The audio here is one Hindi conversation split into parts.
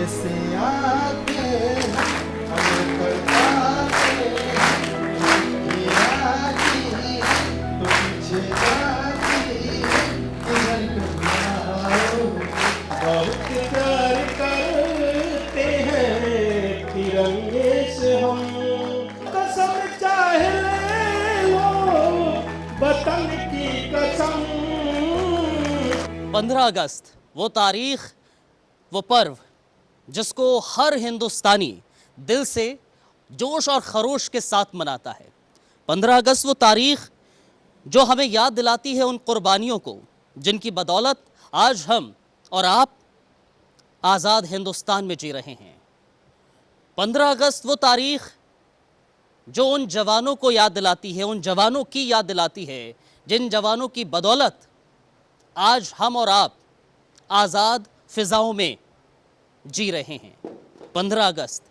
ऐसे आते हमें पड़ताते ये आती तो पीछे जाती इधर कमाओ बहुत प्यार करते हैं तिरंगे से हम कसम चाहे ले लो वतन की कसम। 15 अगस्त वो तारीख, वो पर्व जिसको हर हिंदुस्तानी दिल से जोश और खरोश के साथ मनाता है। 15 अगस्त वो तारीख जो हमें याद दिलाती है उन कुर्बानियों को जिनकी बदौलत आज हम और आप आज़ाद हिंदुस्तान में जी रहे हैं। 15 अगस्त वो तारीख जो उन जवानों को याद दिलाती है, उन जवानों की याद दिलाती है जिन जवानों की बदौलत आज हम और आप आज़ाद फिजाओं में जी रहे हैं। 15 अगस्त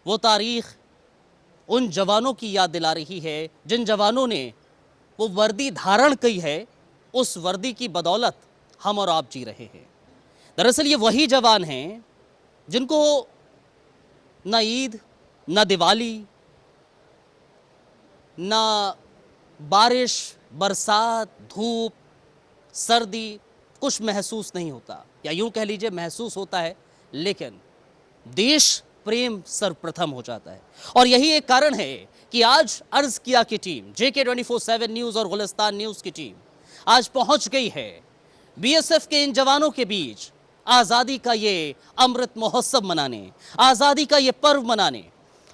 वो तारीख उन जवानों की याद दिला रही है जिन जवानों ने वो वर्दी धारण की है, उस वर्दी की बदौलत हम और आप जी रहे हैं। दरअसल ये वही जवान हैं जिनको न ईद, न दिवाली, न बारिश, बरसात, धूप, सर्दी कुछ महसूस नहीं होता, या यूं कह लीजिए महसूस होता है, लेकिन देश प्रेम सर्वप्रथम हो जाता है। और यही एक कारण है कि आज अर्ज किया की टीम, JK 24/7 न्यूज़ और गुलिस्तान न्यूज़ की टीम आज पहुंच गई है BSF के इन जवानों के बीच आज़ादी का ये अमृत महोत्सव मनाने, आज़ादी का ये पर्व मनाने।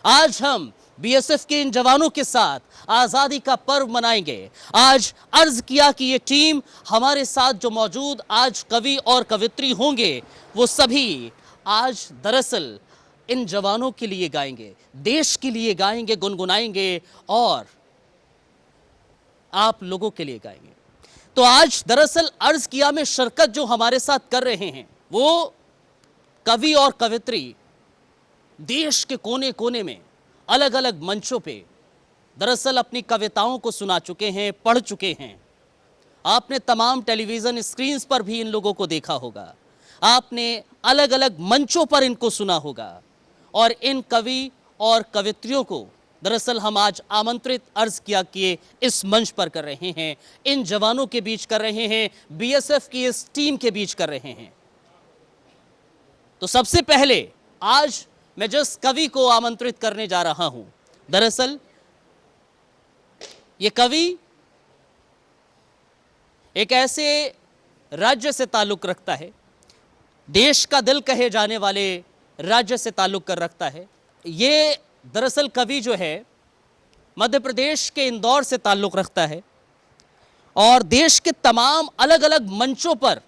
आज हम BSF के इन जवानों के साथ आज़ादी का पर्व मनाएंगे। आज अर्ज किया कि ये टीम हमारे साथ जो मौजूद आज कवि और कवित्री होंगे वो सभी आज दरअसल इन जवानों के लिए गाएंगे, देश के लिए गाएंगे, गुनगुनाएंगे और आप लोगों के लिए गाएंगे। तो आज दरअसल अर्ज किया में शिरकत जो हमारे साथ कर रहे हैं वो कवि और कवित्री देश के कोने कोने में अलग अलग मंचों पे दरअसल अपनी कविताओं को सुना चुके हैं, पढ़ चुके हैं। आपने तमाम टेलीविज़न स्क्रीन्स पर भी इन लोगों को देखा होगा, आपने अलग अलग मंचों पर इनको सुना होगा। और इन कवि और कवित्रियों को दरअसल हम आज आमंत्रित अर्ज किया कि इस मंच पर कर रहे हैं, इन जवानों के बीच कर रहे हैं, BSF की इस टीम के बीच कर रहे हैं। तो सबसे पहले आज मैं जिस कवि को आमंत्रित करने जा रहा हूं, दरअसल ये कवि एक ऐसे राज्य से ताल्लुक रखता है, देश का दिल कहे जाने वाले राज्य से ताल्लुक कर रखता है। ये दरअसल कवि जो है मध्य प्रदेश के इंदौर से ताल्लुक रखता है और देश के तमाम अलग अलग मंचों पर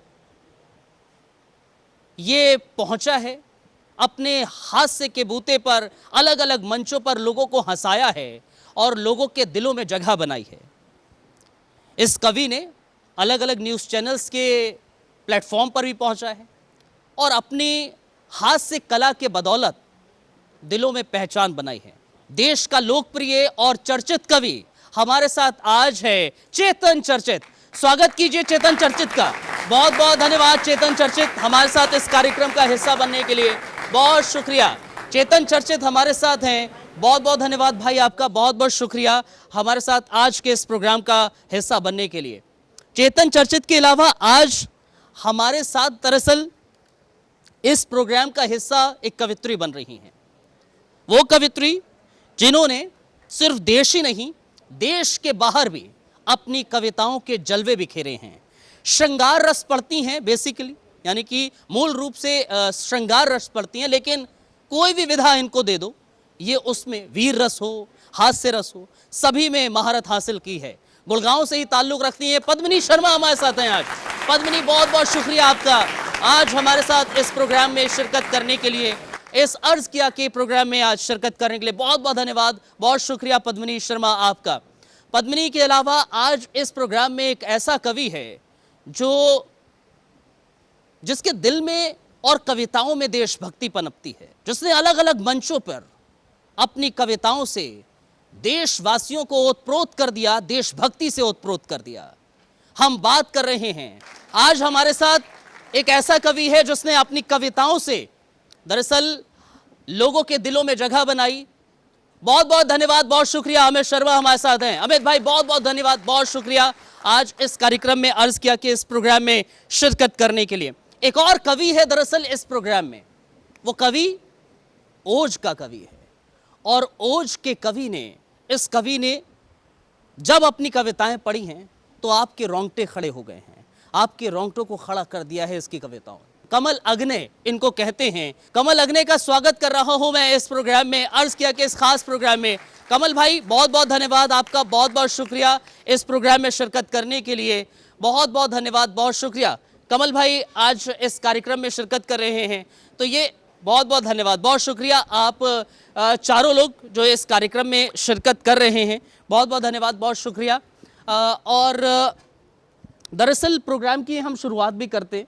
ये पहुंचा है, अपने हास्य के बूते पर अलग अलग मंचों पर लोगों को हंसाया है और लोगों के दिलों में जगह बनाई है। इस कवि ने अलग अलग न्यूज़ चैनल्स के प्लेटफॉर्म पर भी पहुंचा है और अपनी हास्य कला के बदौलत दिलों में पहचान बनाई है। देश का लोकप्रिय और चर्चित कवि हमारे साथ आज है चेतन चर्चित। स्वागत कीजिए चेतन चर्चित का। बहुत बहुत धन्यवाद चेतन चर्चित हमारे साथ इस कार्यक्रम का हिस्सा बनने के लिए, बहुत शुक्रिया। चेतन चर्चित हमारे साथ हैं, बहुत बहुत धन्यवाद भाई आपका, बहुत बहुत शुक्रिया हमारे साथ आज के इस प्रोग्राम का हिस्सा बनने के लिए। चेतन चर्चित के अलावा आज हमारे साथ दरअसल इस प्रोग्राम का हिस्सा एक कवित्री बन रही हैं। वो कवित्री जिन्होंने सिर्फ देश ही नहीं, देश के बाहर भी अपनी कविताओं के जलवे बिखेरे हैं। श्रृंगार रस पढ़ती हैं बेसिकली, यानी कि मूल रूप से श्रृंगार रस पढ़ती हैं, लेकिन कोई भी विधा इनको दे दो, ये उसमें वीर रस हो, हास्य रस हो, सभी में महारत हासिल की है। गुड़गांव से ही ताल्लुक रखती हैं पद्मिनी शर्मा हमारे साथ हैं आज। पद्मिनी बहुत बहुत शुक्रिया आपका आज हमारे साथ इस प्रोग्राम में शिरकत करने के लिए, इस अर्ज किया कि प्रोग्राम में आज शिरकत करने के लिए बहुत बहुत धन्यवाद, बहुत शुक्रिया पद्मिनी शर्मा आपका। पद्मिनी के अलावा आज इस प्रोग्राम में एक ऐसा कवि है जो जिसके दिल में और कविताओं में देशभक्ति पनपती है, जिसने अलग अलग मंचों पर अपनी कविताओं से देशवासियों को ओतप्रोत कर दिया, देशभक्ति से ओतप्रोत कर दिया। हम बात कर रहे हैं, आज हमारे साथ एक ऐसा कवि है जिसने अपनी कविताओं से दरअसल लोगों के दिलों में जगह बनाई। बहुत बहुत धन्यवाद, बहुत शुक्रिया। अमित शर्मा हमारे साथ हैं। अमित भाई बहुत बहुत धन्यवाद, बहुत शुक्रिया आज इस कार्यक्रम में अर्ज किया कि इस प्रोग्राम में शिरकत करने के लिए। एक और कवि है दरअसल इस प्रोग्राम में, वो कवि ओज का कवि है। और ओज के कवि ने, इस कवि ने जब अपनी कविताएं पढ़ी हैं तो आपके रोंगटे खड़े हो गए हैं, आपके रोंगटों को खड़ा कर दिया है इसकी कविताओं। कमल अग्ने इनको कहते हैं। कमल अग्ने का स्वागत कर रहा हूं मैं इस प्रोग्राम में, अर्ज किया कि इस खास प्रोग्राम में। कमल भाई बहुत बहुत धन्यवाद, आपका बहुत बहुत शुक्रिया इस प्रोग्राम में शिरकत करने के लिए। बहुत बहुत धन्यवाद, बहुत शुक्रिया। कमल भाई आज इस कार्यक्रम में शिरकत कर रहे हैं, तो ये बहुत बहुत धन्यवाद, बहुत शुक्रिया। आप चारों लोग जो इस कार्यक्रम में शिरकत कर रहे हैं, बहुत बहुत धन्यवाद, बहुत शुक्रिया। और दरअसल प्रोग्राम की हम शुरुआत भी करते हैं,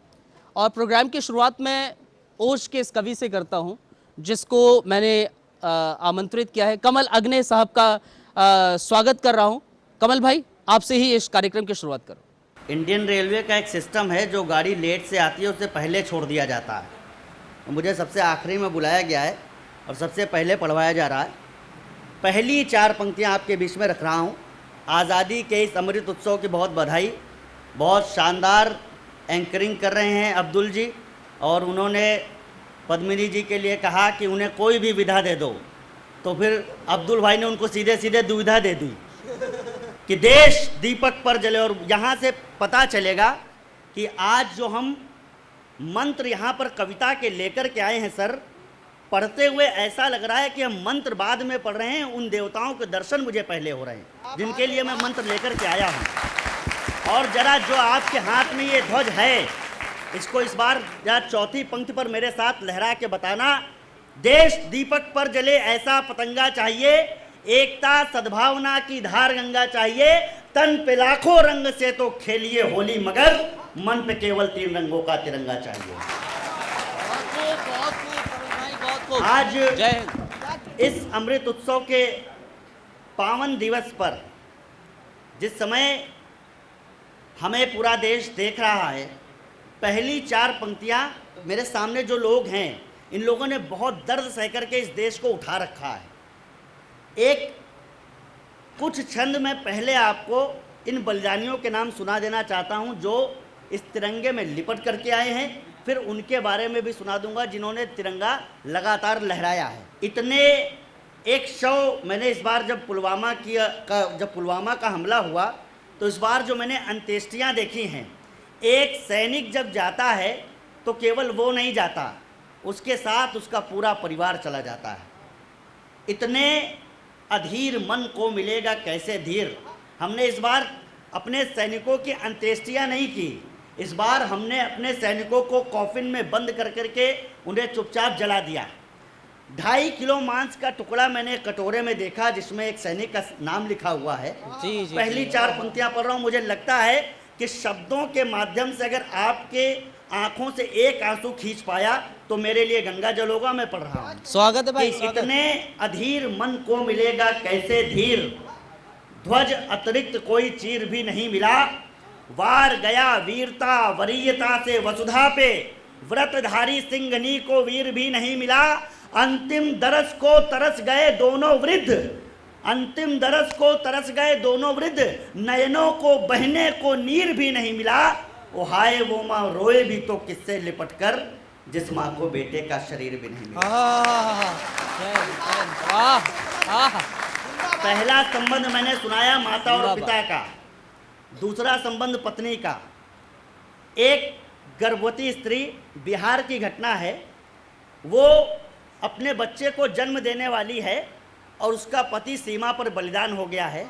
और प्रोग्राम की शुरुआत मैं ओज के इस कवि से करता हूं जिसको मैंने आमंत्रित किया है। कमल अग्ने साहब का स्वागत कर रहा हूं। कमल भाई आपसे ही इस कार्यक्रम की शुरुआत करो। इंडियन रेलवे का एक सिस्टम है, जो गाड़ी लेट से आती है उससे पहले छोड़ दिया जाता है। मुझे सबसे आखिरी में बुलाया गया है और सबसे पहले पढ़वाया जा रहा है। पहली 4 पंक्तियां आपके बीच में रख रहा हूं। आज़ादी के इस अमृत उत्सव की बहुत बधाई। बहुत शानदार एंकरिंग कर रहे हैं अब्दुल जी, और उन्होंने पद्मिनी जी के लिए कहा कि उन्हें कोई भी विधा दे दो, तो फिर अब्दुल भाई ने उनको सीधे सीधे दुविधा दे दी कि देश दीपक पर जले। और यहाँ से पता चलेगा कि आज जो हम मंत्र यहाँ पर कविता के लेकर के आए हैं सर, पढ़ते हुए ऐसा लग रहा है कि हम मंत्र बाद में पढ़ रहे हैं। उन देवताओं के दर्शन मुझे पहले हो रहे हैं जिनके लिए मैं मंत्र लेकर के आया हूँ। और जरा जो आपके हाथ में ये ध्वज है, इसको इस बार जरा चौथी पंक्ति पर मेरे साथ लहरा के बताना। देश दीपक पर जले ऐसा पतंगा चाहिए, एकता सद्भावना की धार गंगा चाहिए। तन पे लाखों रंग से तो खेलिए होली, मगर मन पे केवल 3 रंगों का तिरंगा चाहिए। आज इस अमृत उत्सव के पावन दिवस पर, जिस समय हमें पूरा देश देख रहा है, पहली 4 पंक्तियां मेरे सामने जो लोग हैं, इन लोगों ने बहुत दर्द सह करके इस देश को उठा रखा है। एक कुछ छंद में पहले आपको इन बलिदानियों के नाम सुना देना चाहता हूं जो इस तिरंगे में लिपट करके आए हैं। फिर उनके बारे में भी सुना दूंगा जिन्होंने तिरंगा लगातार लहराया है। इतने 100 मैंने इस बार जब पुलवामा का हमला हुआ, तो इस बार जो मैंने अंत्येष्टियाँ देखी हैं, एक सैनिक जब जाता है तो केवल वो नहीं जाता, उसके साथ उसका पूरा परिवार चला जाता है। इतने अधीर मन को मिलेगा कैसे धीर। हमने इस बार अपने सैनिकों की अंत्येष्टियाँ नहीं की, इस बार हमने अपने सैनिकों को कॉफिन में बंद कर करके उन्हें चुपचाप जला दिया। 2.5 किलो मांस का टुकड़ा मैंने कटोरे में देखा जिसमें एक सैनिक का नाम लिखा हुआ है। पहली 4 पंक्तियां पढ़ रहा हूं। मुझे लगता है कि शब्दों के माध्यम से अगर आपके आंखों से एक आंसू खींच पाया तो मेरे लिए गंगा जल होगा। मैं पढ़ रहा हूं। स्वागत है भाई। इतने अधीर मन को मिलेगा कैसे धीर, ध्वज अतिरिक्त कोई चीर भी नहीं मिला। वार गया वीरता वरीयता से वसुधा पे, व्रतधारी सिंघनी को वीर भी नहीं मिला। अंतिम दरस को तरस गए दोनों वृद्ध, अंतिम दरस को तरस गए दोनों वृद्ध, नयनों को बहने को नीर भी नहीं मिला। ओ हाय वो माँ रोए भी तो किससे लिपट कर, जिस माँ को बेटे का शरीर भी नहीं मिला। पहला संबंध मैंने सुनाया माता और पिता का, दूसरा संबंध पत्नी का। एक गर्भवती स्त्री, बिहार की घटना है, वो अपने बच्चे को जन्म देने वाली है और उसका पति सीमा पर बलिदान हो गया है।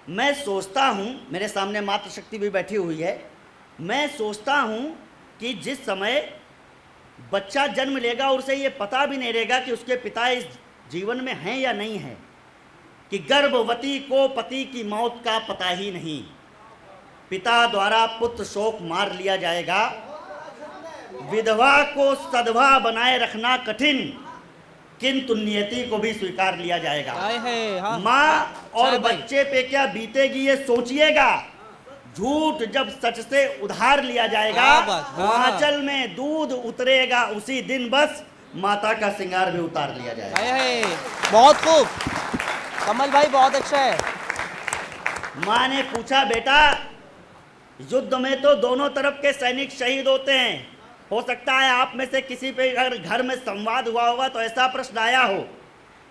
मैं सोचता हूँ, मेरे सामने मातृशक्ति भी बैठी हुई है, मैं सोचता हूँ कि जिस समय बच्चा जन्म लेगा और उसे ये पता भी नहीं रहेगा कि उसके पिता इस जीवन में हैं या नहीं हैं, कि गर्भवती को पति की मौत का पता ही नहीं, पिता द्वारा पुत्र शोक मार लिया जाएगा। विधवा को सधवा बनाए रखना कठिन, किंतु नियति को भी स्वीकार लिया जाएगा। माँ और बच्चे पे क्या बीतेगी ये सोचिएगा। झूठ जब सच से उधार लिया जाएगा, आंचल में दूध उतरेगा उसी दिन बस। माता का श्रृंगार भी उतार लिया जाए। है बहुत खूब कमल भाई, बहुत अच्छा है। माँ ने पूछा, बेटा युद्ध में तो दोनों तरफ के सैनिक शहीद होते हैं, हो सकता है आप में से किसी पे अगर घर में संवाद हुआ होगा तो ऐसा प्रश्न आया हो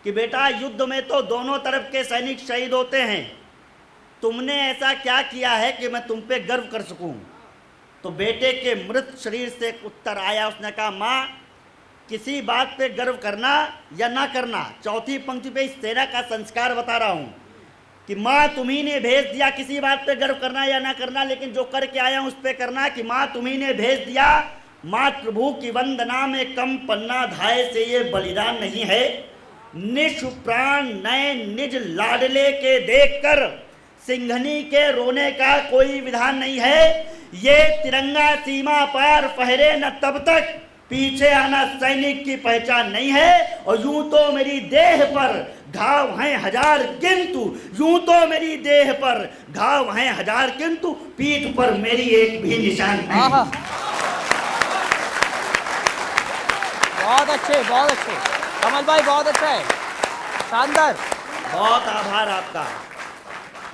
कि बेटा युद्ध में तो दोनों तरफ के सैनिक शहीद होते हैं, तुमने ऐसा क्या किया है कि मैं तुम पे गर्व कर सकूं? तो बेटे के मृत शरीर से एक उत्तर आया, उसने कहा, माँ किसी बात पे गर्व करना या ना करना, चौथी पंक्ति पे इस सेना का संस्कार बता रहा हूँ कि माँ तुम्ही ने भेज दिया, किसी बात पे गर्व करना या ना करना, लेकिन जो करके आया हूँ उस पे करना कि माँ तुम्ही ने भेज दिया, मातृभू की वंदना में कम पन्ना धाय से ये बलिदान नहीं है, निष्ठ प्राण नए निज लाडले के देखकर सिंघनी के रोने का कोई विधान नहीं है, ये तिरंगा सीमा पार फहरे न तब तक पीछे आना सैनिक की पहचान नहीं है, और यूं तो मेरी देह पर घाव हैं हजार किंतु, यूं तो मेरी देह पर घाव हैं हजार किंतु पीठ पर मेरी एक भी निशान नहीं। बहुत अच्छे कमल भाई, बहुत अच्छा है, शानदार। बहुत आभार आपका।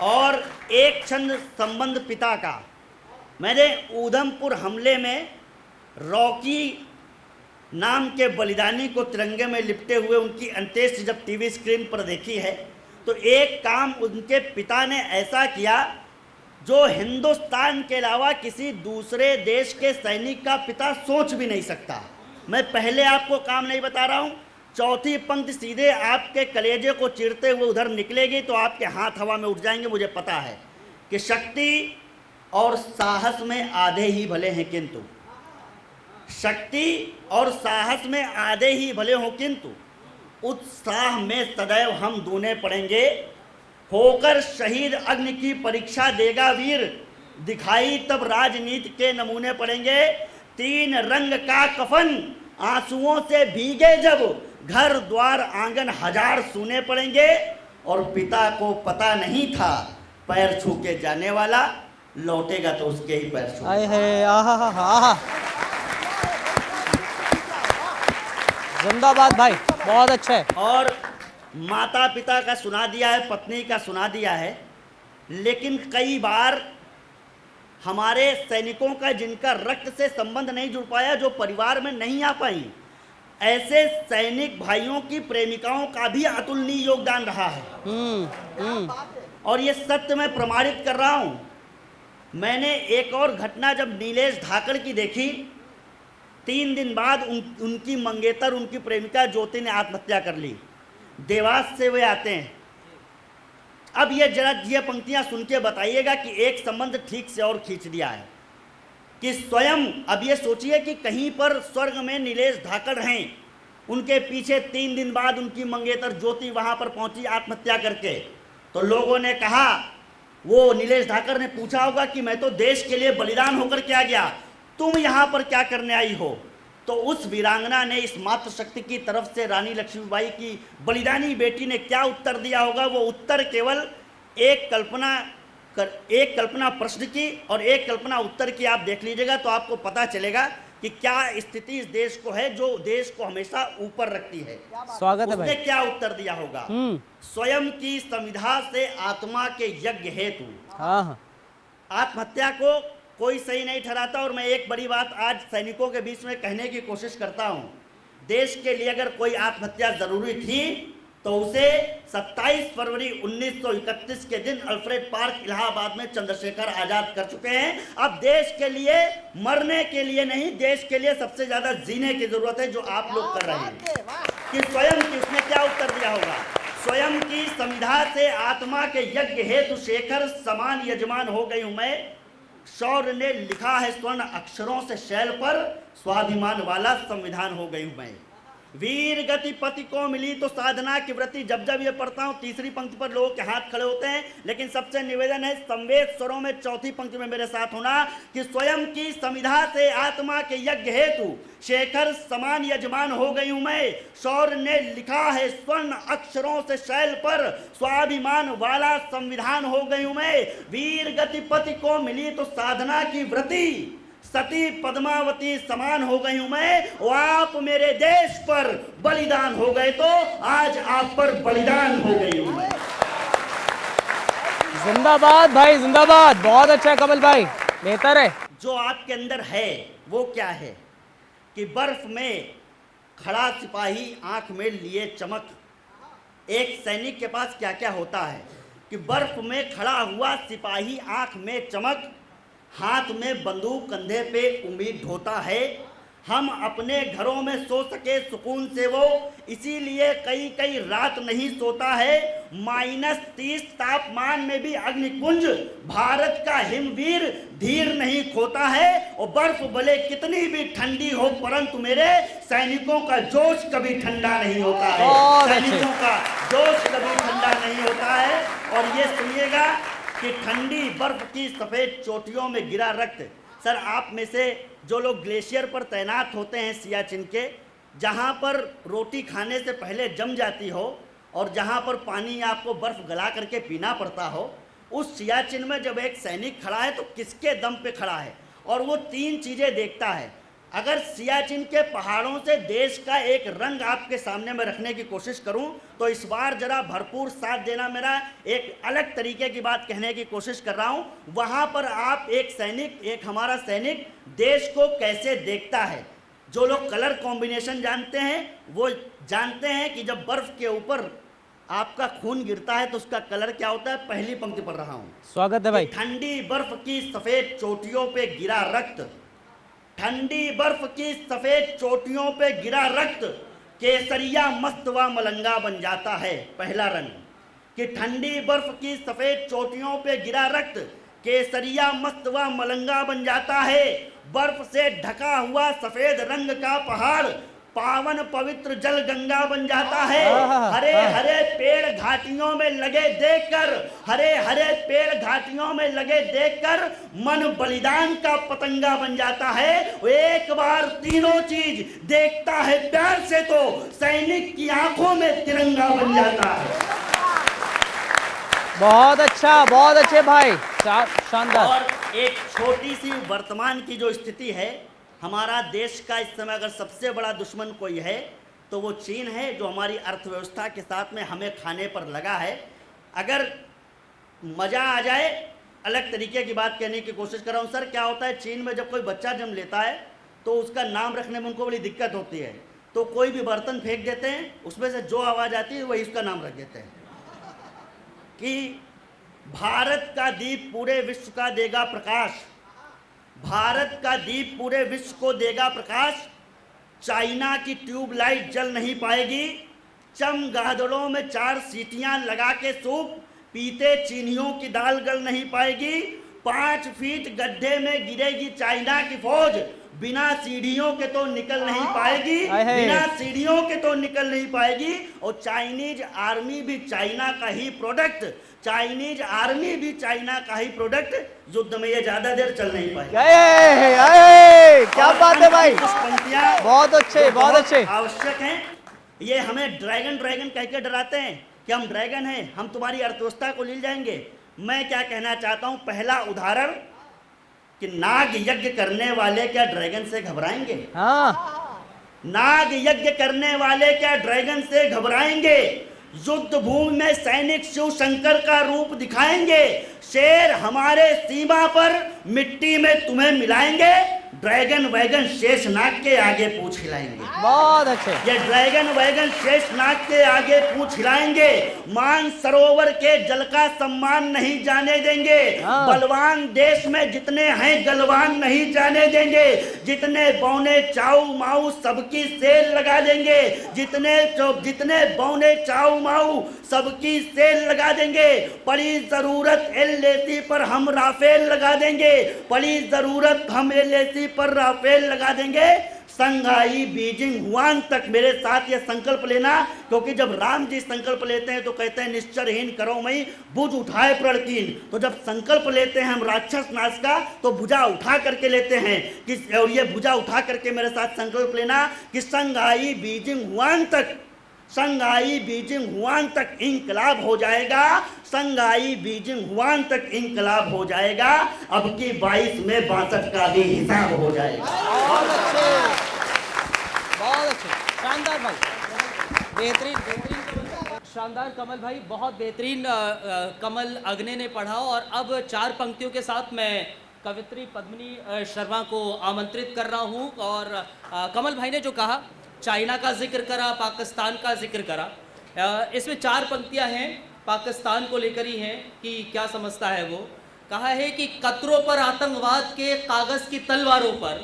और एक क्षण संबंध पिता का, मैंने उधमपुर हमले में रॉकी नाम के बलिदानी को तिरंगे में लिपटे हुए उनकी अंत्येष्टि जब टीवी स्क्रीन पर देखी है, तो एक काम उनके पिता ने ऐसा किया जो हिंदुस्तान के अलावा किसी दूसरे देश के सैनिक का पिता सोच भी नहीं सकता। मैं पहले आपको काम नहीं बता रहा हूँ, चौथी पंक्ति सीधे आपके कलेजे को चीरते हुए उधर निकलेगी तो आपके हाथ हवा में उठ जाएंगे। मुझे पता है कि शक्ति और साहस में आधे ही भले हैं, किंतु शक्ति और साहस में आधे ही भले हो, किंतु उत्साह में सदैव हम दूने पड़ेंगे। होकर शहीद अग्नि की परीक्षा देगा वीर, दिखाई तब राजनीति के नमूने पड़ेंगे। तीन रंग का कफन आंसुओं से भीगे जब, घर द्वार आंगन हजार सूने पड़ेंगे। और पिता को पता नहीं था पैर छू के जाने वाला लौटेगा तो उसके ही पैर छू। जिंदाबाद भाई, बहुत अच्छा है। और माता पिता का सुना दिया है, पत्नी का सुना दिया है, लेकिन कई बार हमारे सैनिकों का जिनका रक्त से संबंध नहीं जुड़ पाया, जो परिवार में नहीं आ पाई, ऐसे सैनिक भाइयों की प्रेमिकाओं का भी अतुलनीय योगदान रहा है। और ये सत्य मैं प्रमाणित कर रहा हूं। मैंने एक और घटना जब नीलेश धाकड़ की देखी, 3 दिन बाद उनकी मंगेतर, उनकी प्रेमिका ज्योति ने आत्महत्या कर ली। देवास से वे आते हैं। अब ये जरा ये पंक्तियां सुन के बताइएगा कि एक संबंध ठीक से और खींच दिया है कि स्वयं अब ये सोचिए कि कहीं पर स्वर्ग में नीलेश धाकड़ हैं, उनके पीछे 3 दिन बाद उनकी मंगेतर ज्योति वहां पर पहुंची आत्महत्या करके। तो लोगों ने कहा, वो नीलेश धाकड़ ने पूछा होगा कि मैं तो देश के लिए बलिदान होकर के आ गया, तुम यहाँ पर क्या करने आई हो? तो उस वीरांगना ने, इस मातृशक्ति की तरफ से रानी लक्ष्मीबाई की बलिदानी बेटी ने क्या उत्तर दिया होगा? वो उत्तर केवल एक कल्पना प्रश्न की और एक कल्पना उत्तर की आप देख लीजिएगा तो आपको पता चलेगा कि क्या स्थिति इस देश को है जो देश को हमेशा ऊपर रखती है। स्वागत है भाई। उसने क्या उत्तर दिया होगा? स्वयं की संविधा से आत्मा के यज्ञ हेतु। आत्महत्या को कोई सही नहीं ठहराता। और मैं एक बड़ी बात आज सैनिकों के बीच में कहने की कोशिश करता हूं, देश के लिए अगर कोई आत्महत्या जरूरी थी तो उसे 27 फरवरी 1931 के दिन अल्फ्रेड पार्क इलाहाबाद में चंद्रशेखर आजाद कर चुके हैं। अब देश के लिए मरने के लिए नहीं, देश के लिए सबसे ज्यादा जीने की जरूरत है, जो आप लोग कर रहे हैं। कि स्वयं की उसने क्या उत्तर दिया होगा? स्वयं की संविधा से आत्मा के यज्ञ हेतु शेखर समान यजमान हो गई हूं मैं। शौर्य ने लिखा है स्वर्ण अक्षरों से शैल पर, स्वाभिमान वाला संविधान हो गई हूं मैं। वीर गति पति को मिली तो साधना की व्रति। जब जब ये पढ़ता हूँ तीसरी पंक्ति पर लोगों के हाथ खड़े होते हैं, लेकिन सबसे निवेदन है संवेद स्वरों में चौथी पंक्ति में मेरे साथ होना कि स्वयं की संविधा से आत्मा के यज्ञ हेतु शेखर समान यजमान हो गई हूं मैं। शौर्य ने लिखा है स्वर्ण अक्षरों से शैल पर, स्वाभिमान वाला संविधान हो गई हूं मैं। वीर गति पति को मिली तो साधना की व्रति, सती पद्मावती समान हो गई हूं मैं, और आप मेरे देश पर बलिदान हो गए तो आज आप पर बलिदान हो गई हूं मैं। जिंदाबाद भाई, जिंदाबाद। बहुत अच्छा कमल भाई, बेहतर है। जो आपके अंदर है वो क्या है कि बर्फ में खड़ा सिपाही आंख में लिए चमक। एक सैनिक के पास क्या क्या होता है कि बर्फ में खड़ा हुआ सिपाही आंख में चमक, हाथ में बंदूक, कंधे पे उम्मीद ढोता है। हम अपने घरों में सो सके सुकून से वो, इसीलिए कई कई रात नहीं सोता है। -30 तापमान में भी अग्निकुंज भारत का हिमवीर धीर नहीं खोता है। और बर्फ भले कितनी भी ठंडी हो, परंतु मेरे सैनिकों का जोश कभी ठंडा नहीं होता है। सैनिकों का जोश कभी ठंडा नहीं होता है। और ये सुनिएगा कि ठंडी बर्फ की सफेद चोटियों में गिरा रक्त। सर, आप में से जो लोग ग्लेशियर पर तैनात होते हैं सियाचिन के, जहाँ पर रोटी खाने से पहले जम जाती हो और जहाँ पर पानी आपको बर्फ गला करके पीना पड़ता हो, उस सियाचिन में जब एक सैनिक खड़ा है तो किसके दम पे खड़ा है? और वो 3 चीज़ें देखता है। अगर सियाचिन के पहाड़ों से देश का एक रंग आपके सामने में रखने की कोशिश करूं तो इस बार जरा भरपूर साथ देना। मेरा एक अलग तरीके की बात कहने की कोशिश कर रहा हूं। वहां पर आप एक सैनिक, एक हमारा सैनिक देश को कैसे देखता है। जो लोग कलर कॉम्बिनेशन जानते हैं वो जानते हैं कि जब बर्फ के ऊपर आपका खून गिरता है तो उसका कलर क्या होता है। पहली पंक्ति पढ़ रहा हूं। स्वागत है भाई। ठंडी बर्फ की सफेद चोटियों पे गिरा रक्त, ठंडी बर्फ की सफेद चोटियों पे गिरा रक्त, केसरिया मस्त व मलंगा बन जाता है। पहला रंग कि ठंडी बर्फ की सफेद चोटियों पे गिरा रक्त, केसरिया मस्त व मलंगा बन जाता है। बर्फ से ढका हुआ सफेद रंग का पहाड़ पावन पवित्र जल गंगा बन जाता है। हरे हरे पेड़ घाटियों में लगे देखकर, हरे हरे पेड़ घाटियों में लगे देखकर मन बलिदान का पतंगा बन जाता है। एक बार तीनों चीज देखता है प्यार से तो सैनिक की आंखों में तिरंगा बन जाता है। बहुत अच्छा, बहुत अच्छे भाई, शानदार। और एक छोटी सी वर्तमान की जो स्थिति है, हमारा देश का इस समय अगर सबसे बड़ा दुश्मन कोई है तो वो चीन है, जो हमारी अर्थव्यवस्था के साथ में हमें खाने पर लगा है। अगर मज़ा आ जाए, अलग तरीके की बात कहने की कोशिश कर रहा हूँ। सर, क्या होता है चीन में जब कोई बच्चा जन्म लेता है तो उसका नाम रखने में उनको बड़ी दिक्कत होती है। तो कोई भी बर्तन फेंक देते हैं, उसमें से जो आवाज़ आती है वही उसका नाम रख देते हैं कि भारत का दीप पूरे विश्व का देगा प्रकाश, भारत का दीप पूरे विश्व को देगा प्रकाश। चाइना की ट्यूबलाइट जल नहीं पाएगी, चमगादड़ों में 4 सीटियां लगा के सूप पीते चीनियों की दाल गल नहीं पाएगी। 5 फीट गड्ढे में गिरेगी चाइना की फौज, बिना सीढ़ियों के तो निकल नहीं पाएगी, बिना सीढ़ियों के तो निकल नहीं पाएगी। और चाइनीज आर्मी भी चाइना का ही प्रोडक्ट, चाइनीज आर्मी भी चाइना का ही प्रोडक्ट। युद्ध में ये ज्यादा देर चल नहीं पाएगी। क्या बात है भाई, कुछ पंक्तियां बहुत अच्छे, बहुत अच्छे, आवश्यक हैं। ये हमें ड्रैगन ड्रैगन कह के डराते हैं कि हम ड्रैगन हैं, हम तुम्हारी अर्थव्यवस्था को ले जाएंगे। मैं क्या कहना चाहता हूं, पहला उदाहरण कि नाग यज्ञ करने वाले क्या ड्रैगन से घबराएंगे? हाँ, नाग यज्ञ करने वाले क्या ड्रैगन से घबराएंगे? युद्ध भूमि में सैनिक शिव शंकर का रूप दिखाएंगे। शेर हमारे सीमा पर मिट्टी में तुम्हें मिलाएंगे, ड्रैगन वैगन शेषनाग के आगे पूछ हिलाएंगे। बहुत अच्छे। ये ड्रैगन वैगन शेषनाग के आगे पूछ हिलाएंगे। मान सरोवर के जल का सम्मान नहीं जाने देंगे। बलवान देश में जितने हैं गलवान नहीं जाने देंगे। जितने बौने चाऊ माऊ सबकी सेल लगा देंगे। जितने बौने चाऊ माऊ सबकी सेल लगा देंगे। पड़ी जरूरत LAC पर हम राफेल लगा देंगे। पड़ी जरूरत हम LAC पर राफेल लगा देंगे। संघाई बीजिंग हुआन तक मेरे साथ ये संकल्प लेना, क्योंकि जब राम जी संकल्प लेते हैं तो कहते हैं निश्चरहीन करो मई भुज उठाए प्रणकीन। तो जब संकल्प लेते हैं हम राक्षस नाश का तो भुजा उठा करके लेते हैं कि, और ये भुजा उठा करके मेरे साथ संकल्प लेना कि संघाई बीजिंग हुआन तक संघाई बीजिंग हुआन तक इंकलाब हो जाएगा, संघाई बीजिंग हुआन तक इंकलाब हो जाएगा। अब की 22 में 62 का भी हिसाब हो जाएगा। बहुत अच्छे, बहुत अच्छे, शानदार भाई, बेहतरीन बेहतरीन, शानदार कमल भाई, बहुत बेहतरीन कमल अग्ने ने पढ़ा। और अब 4 पंक्तियों के साथ मैं कवित्री पद्मिनी शर्मा को आमंत्रित कर रहा हूँ। और कमल भाई ने जो कहा, चाइना का जिक्र करा, पाकिस्तान का जिक्र करा, इसमें 4 पंक्तियां हैं पाकिस्तान को लेकर ही हैं कि क्या समझता है वो। कहा है कि कतरों पर आतंकवाद के कागज़ की तलवारों पर,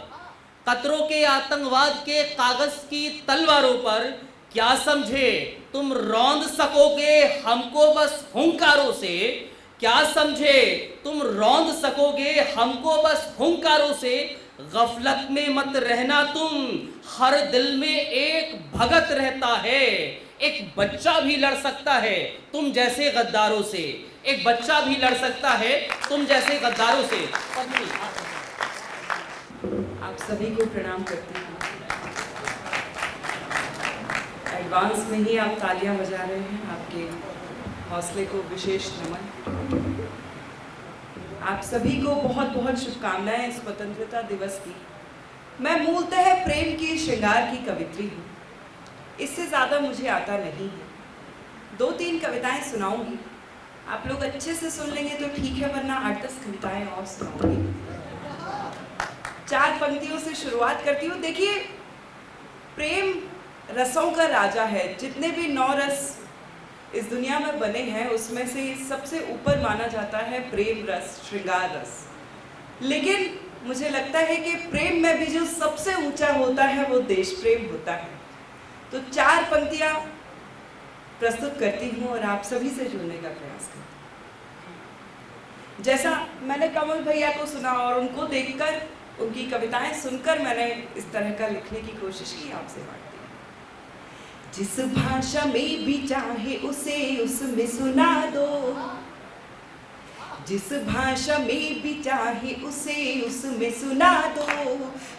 कतरों के आतंकवाद के कागज़ की तलवारों पर क्या समझे तुम रौंद सकोगे हमको बस हुंकारों से, क्या समझे तुम रौंद सकोगे हमको बस हुंकारों से। गफलत में मत रहना तुम, हर दिल में एक भगत रहता है, एक बच्चा भी लड़ सकता है तुम जैसे गद्दारों से, एक बच्चा भी लड़ सकता है तुम जैसे गद्दारों से। आप सभी को प्रणाम करती हूँ। एडवांस में ही आप तालियां बजा रहे हैं, आपके हौसले को विशेष नमन। आप सभी को बहुत बहुत शुभकामनाएं स्वतंत्रता दिवस की। मैं मूलतः प्रेम की श्रृंगार की कवित्री हूँ, इससे ज़्यादा मुझे आता नहीं है। 2-3 कविताएं सुनाऊंगी, आप लोग अच्छे से सुन लेंगे तो ठीक है, वरना 8-10 कविताएं और सुनाऊंगी। 4 पंक्तियों से शुरुआत करती हूँ। देखिए, प्रेम रसों का राजा है। जितने भी 9 रस इस दुनिया में बने हैं उसमें से सबसे ऊपर माना जाता है प्रेम रस, श्रृंगार रस। लेकिन मुझे लगता है कि प्रेम में भी जो सबसे ऊंचा होता है वो देश प्रेम होता है। तो 4 पंक्तियां प्रस्तुत करती हूँ और आप सभी से जुड़ने का प्रयास करती हूँ। जैसा मैंने कमल भैया को सुना और उनको देखकर, उनकी कविताएं सुनकर मैंने इस तरह का लिखने की कोशिश की, आपसे बांटती हूँ। जिस भाषा में भी चाहे उसे उसमें सुना दो, जिस भाषा में भी चाहे उसे उसमें सुना दो।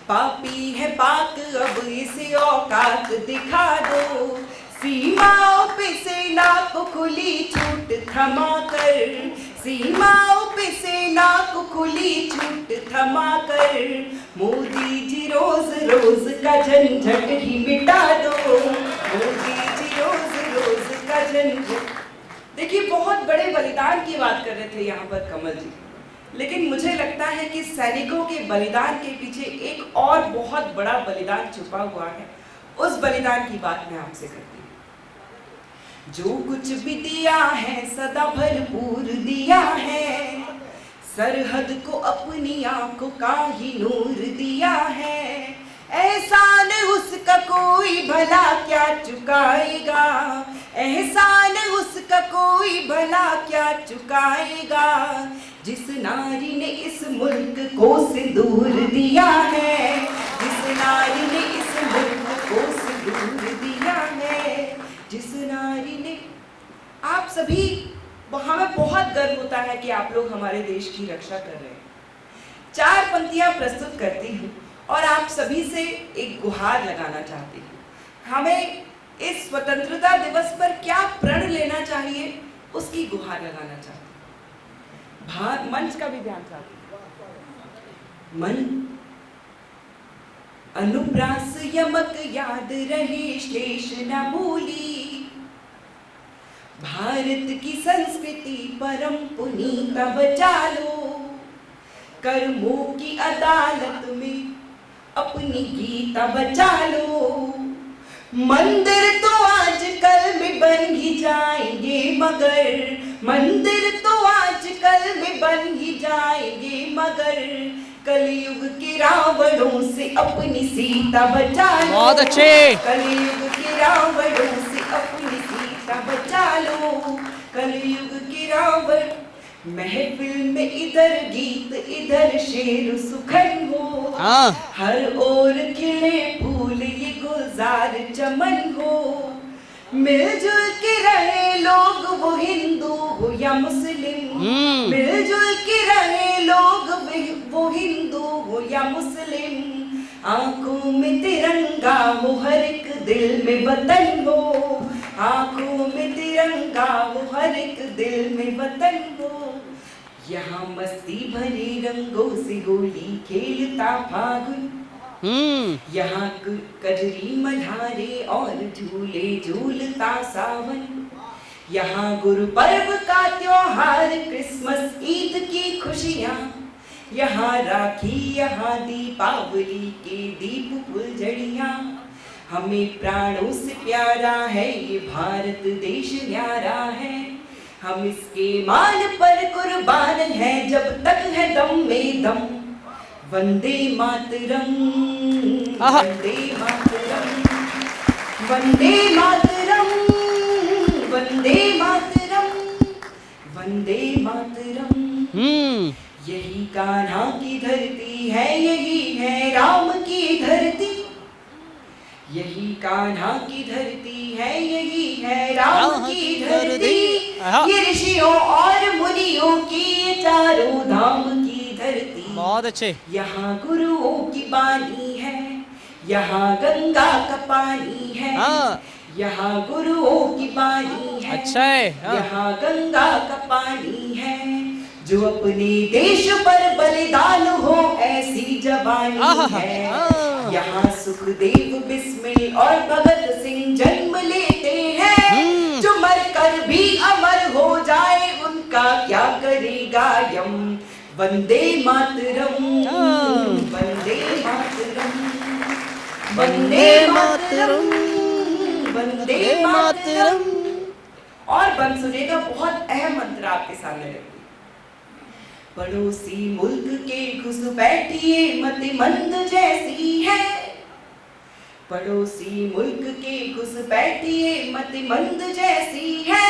पापी है पाक अब इसे औकात दिखा दो, सीमाओं पे सेना को खुली छूट थमा कर, सीमाओं पे सेना को खुली छूट थमा कर। मोदी जी रोज रोज का झंझट ही मिटा दो, मोदी जी रोज रोज का झंझट। देखिए, बहुत बड़े बलिदान की बात कर रहे थे यहाँ पर कमल जी, लेकिन मुझे लगता है कि सैनिकों के बलिदान के पीछे एक और बहुत बड़ा बलिदान छुपा हुआ है। उस बलिदान की बात मैं आपसे करती हूँ। जो कुछ भी दिया है सदा भरपूर दिया है, सरहद को अपनी आंखों का ही नूर दिया है। एहसान उसका कोई भला क्या चुकाएगा, एहसान उसका कोई भला क्या चुकाएगा। जिस नारी ने इस मुल्क को सिंदूर दिया है, जिस नारी ने इस मुल्क को सिंदूर दिया है, जिस नारी ने। आप सभी, हमें बहुत गर्व होता है कि आप लोग हमारे देश की रक्षा कर रहे हैं। 4 पंक्तियां प्रस्तुत करती हूँ और आप सभी से एक गुहार लगाना चाहती हूँ। हमें इस स्वतंत्रता दिवस पर क्या प्रण लेना चाहिए उसकी गुहार लगाना चाहती हूँ। मंच का भी ध्यान चाहती हूँ। मन अनुप्रास यमक याद रहे शेष न भूली, भारत की संस्कृति परम पुनीता बचा लो। कर्मों की अदालत में अपनी गीता बचा लो। मंदिर तो आजकल में बन ही जाएंगे मगर, मंदिर तो आजकल में बन ही जाएंगे मगर, कलयुग के रावणों से अपनी सीता बचा लो। बहुत अच्छे। कलयुग के रावणों से अपनी सीता बचा लो, कलयुग के रावण। महफिल में इधर गीत इधर शेर सुखन हो, हर ओर खिले फूल ये गुलजार चमन हो। मिलजुल के रहे लोग वो हिंदू हो या मुस्लिम, मिलजुल के रहे लोग वो हिंदू हो या मुस्लिम। आंखों में तिरंगा हो, हर एक दिल में वतन हो, आंखों में तिरंगा वो, हर एक दिल में वतन वो। यहाँ मस्ती भरे रंगों से होली खेलता फागुन, यहाँ कजरी मल्हारे और झूले झूलता सावन। यहाँ गुरु पर्व का त्योहार, क्रिसमस ईद की खुशियाँ, यहाँ राखी यहाँ दीपावली के दीप फुलझड़ियाँ। हमें प्राणों से प्यारा है ये भारत देश न्यारा है, हम इसके मान पर कुर्बान है जब तक है दम में दम। वंदे मातरम, वंदे मातरम, वंदे मातरम, वंदे मातरम, वंदे मातरम। यही कान्हा की धरती है, यही है राम की धरती, यही कान्हा की धरती है, यही है राम की धरती। ये ऋषियों और मुनियों की चारों धाम की धरती। बहुत अच्छे। यहाँ गुरुओं की बानी है, यहाँ गंगा का पानी है। यहाँ गुरुओं की बानी है, अच्छा है। यहाँ गंगा का पानी है। जो अपने देश पर बलिदान हो ऐसी जवानी है। यहाँ सुखदेव बिस्मिल और भगत सिंह जन्म लेते हैं। जो मरकर भी अमर हो जाए उनका क्या करेगा यम। वंदे मातरम, वंदे मातरम, वंदे मातरम, वंदे मातरम। और बंसुरे का बहुत अहम मंत्र आपके सामने रखती। पड़ोसी मुल्क के घुसपैठिए मतिमंद जैसी है, पड़ोसी मुल्क के घुसपैठिए मतिमंद जैसी है।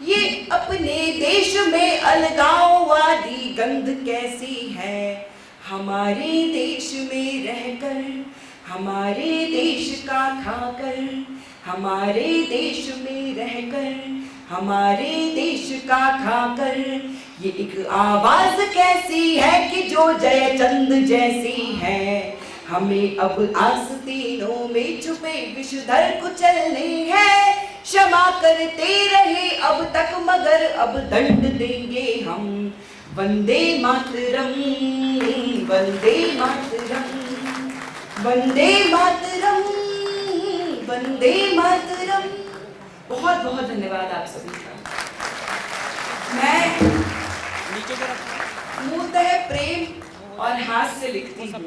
ये अपने देश में अलगाववादी गंध कैसी है। हमारे देश में रहकर, हमारे देश का खाकर, हमारे देश में रहकर, हमारे देश का खाकर। ये एक आवाज कैसी है कि जो जयचंद जैसी है। हमें अब आस्तीनों में छुपे विषधर कुचलने हैं। क्षमा करते रहे अब तक मगर अब दंड देंगे हम। वंदे मातरम, वंदे मातरम, वंदे मातरम, वंदे मातरम। बहुत बहुत धन्यवाद आप सभी का। मैं मूलतः प्रेम और हास्य लिखती हूँ,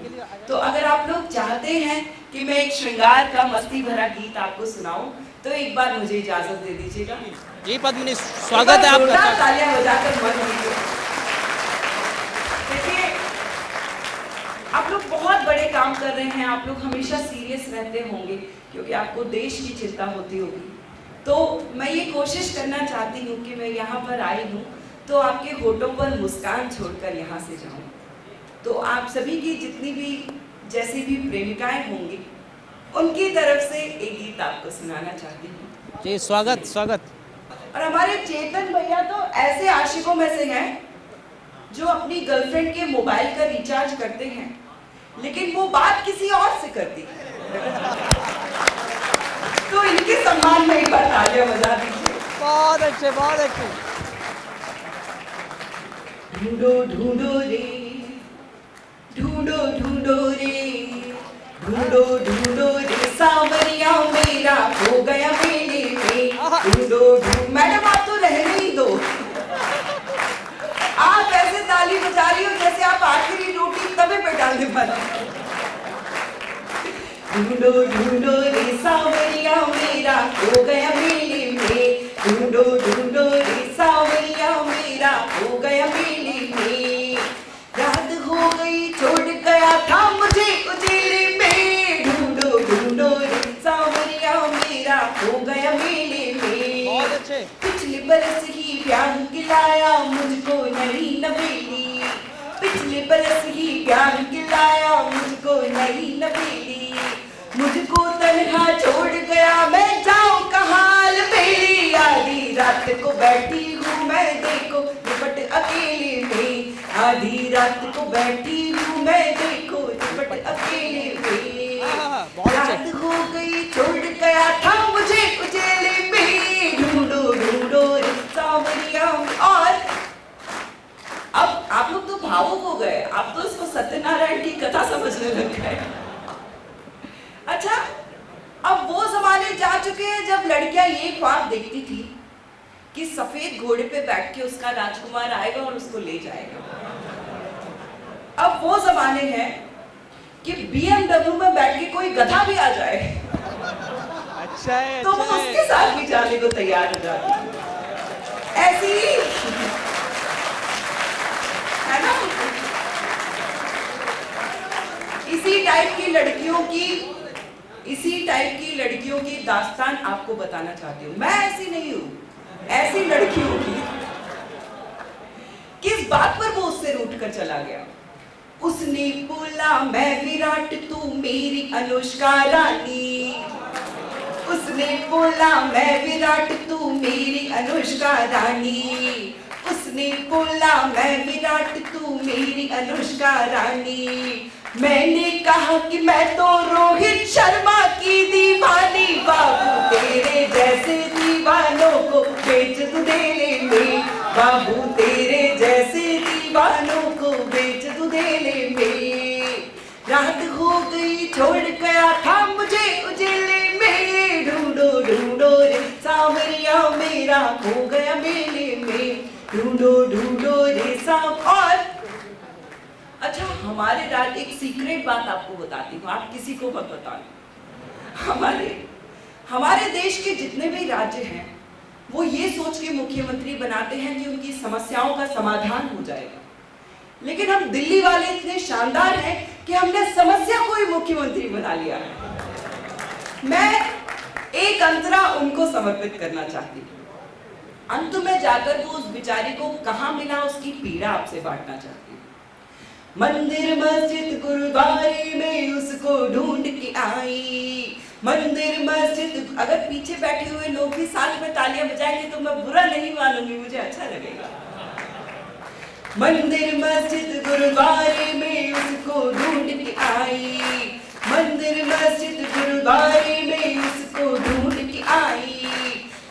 तो अगर आप लोग चाहते हैं कि मैं एक श्रृंगार का मस्ती भरा गीत आपको सुनाऊं तो एक बार मुझे इजाजत दे दीजिएगा। जी पद्मिनी, स्वागत है आपका। तालियां बजाकर मन लीजिए। देखिए, आप लोग बहुत बड़े काम कर रहे हैं, आप लोग हमेशा सीरियस रहते होंगे क्योंकि आपको देश की चिंता होती होगी। तो मैं ये कोशिश करना चाहती हूँ कि मैं यहाँ पर आई हूँ तो आपके होठों पर मुस्कान छोड़कर यहाँ से जाऊँ। तो आप सभी की जितनी भी जैसी भी प्रेमिकाएं होंगी उनकी तरफ से एक गीत आपको सुनाना चाहती हूँ। जी स्वागत स्वागत। और हमारे चेतन भैया तो ऐसे आशिकों में से हैं जो अपनी गर्लफ्रेंड के मोबाइल का रिचार्ज करते हैं लेकिन वो बात किसी और से करती है। तो इनके सम्मान में एक बार तालियां बजा दीजिए। बहुत अच्छे, बहुत अच्छे। ढूंढो ढूंढो रे, ढूंढो ढूंढो रे, ढूंढो ढूंढो रे, सावरिया मेरा हो गया मेले में। ढूंढो ढूंढ, मैडम आप तो रहने ही दो। आप ऐसे ताली बजा रही हो जैसे आप आखिरी रोटी तवे पे डालने वाली। ढूंढो ढूंढो रे, सावरिया मेरा हो गया मेले में। ढूंढो ढूंढो रे, सावरिया मेरा हो गया मेले में। रात हो गई छोड़ गया था मुझे उजेड़े में। ढूंढो ढूंढो रे, सावरिया मेरा हो गया मेले में। बहुत अच्छे। पिछले बरस ही प्यार खिलाया मुझको नई नवेली। पिछले बरस ही प्यार खिलाया मुझको नई नवेली। मुझको तन्हा छोड़ गया मैं जाऊं कहाँ अलबेली। आधी रात को बैठी हूँ मैं देखो निपट अकेले में। आधी रात को बैठी हूँ मैं देखो निपट अकेले में। रात हो गई छोड़ गया था मुझे उजेले में। नाचने लग गए। अच्छा, अब वो जमाने जा चुके हैं जब लड़कियां ये ख्वाब देखती थी कि सफेद घोड़े पे बैठ के उसका राजकुमार आएगा और उसको ले जाएगा। अब वो जमाने हैं कि BMW में बैठ के कोई गधा भी आ जाए अच्छा है, तो वो अच्छा उसके है। साथ भी जाने को तैयार हो जाती है। ऐसी है ना, इसी टाइप की लड़कियों की दास्तान आपको बताना चाहती हूँ। मैं ऐसी नहीं हूँ, ऐसी लड़कियों की। किस बात पर वो उससे रूठ कर चला गया? उसने बोला मैं विराट तू मेरी अनुष्का रानी। उसने बोला मैं विराट तू मेरी अनुष्का रानी। उसने बोला मैं विराट तू मेरी अनुष्का रानी। मैंने कहा कि मैं तो रोहित शर्मा की दीवानी। बाबू तेरे जैसे दीवानों को बेच दू देले में। बाबू तेरे जैसे दीवानों को बेच दू देले में। रात हो गई छोड़ गया था मुझे उजेले में। ढूंढो ढूंढो रे सांवरिया मेरा खो गया मेले में। ढूंढो ढूंढो रे और अच्छा, हमारे राज्य, एक सीक्रेट बात आपको बताती हूँ, आप किसी को मत बताना। हमारे देश के जितने भी राज्य हैं वो ये सोच के मुख्यमंत्री बनाते हैं कि उनकी समस्याओं का समाधान हो जाएगा, लेकिन हम दिल्ली वाले इतने शानदार हैं कि हमने समस्या को ही मुख्यमंत्री बना लिया है। मैं एक अंतरा उनको समर्पित करना चाहती हूँ। अंत में जाकर वो उस बेचारी को कहाँ मिला उसकी पीड़ा आपसे बांटना चाहती हूँ। मंदिर मस्जिद गुरुद्वारे में उसको ढूंढ के आई। मंदिर मस्जिद, अगर पीछे बैठे हुए लोग भी साथ में तालियां बजाएंगे तो मैं बुरा नहीं मानूंगी, मुझे अच्छा लगेगा। मंदिर मस्जिद गुरुद्वारे में उसको ढूंढ के आई। मंदिर मस्जिद गुरुद्वारे में उसको ढूंढ के आई।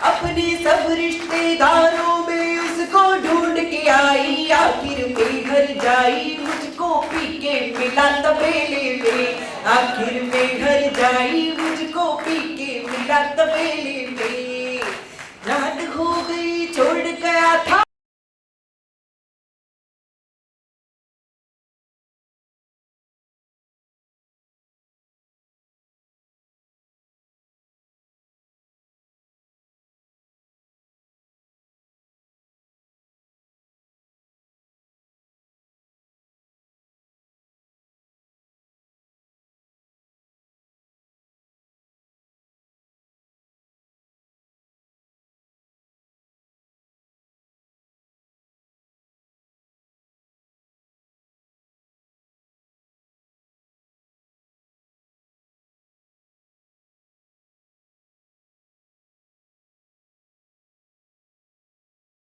अपने सब रिश्तेदारों में उसको ढूंढ के आई। आखिर में घर जाई मुझको पी के मिला तबेले में। आखिर में घर जाई मुझको पी के मिला तबेले में। रात हो गई छोड़ गया था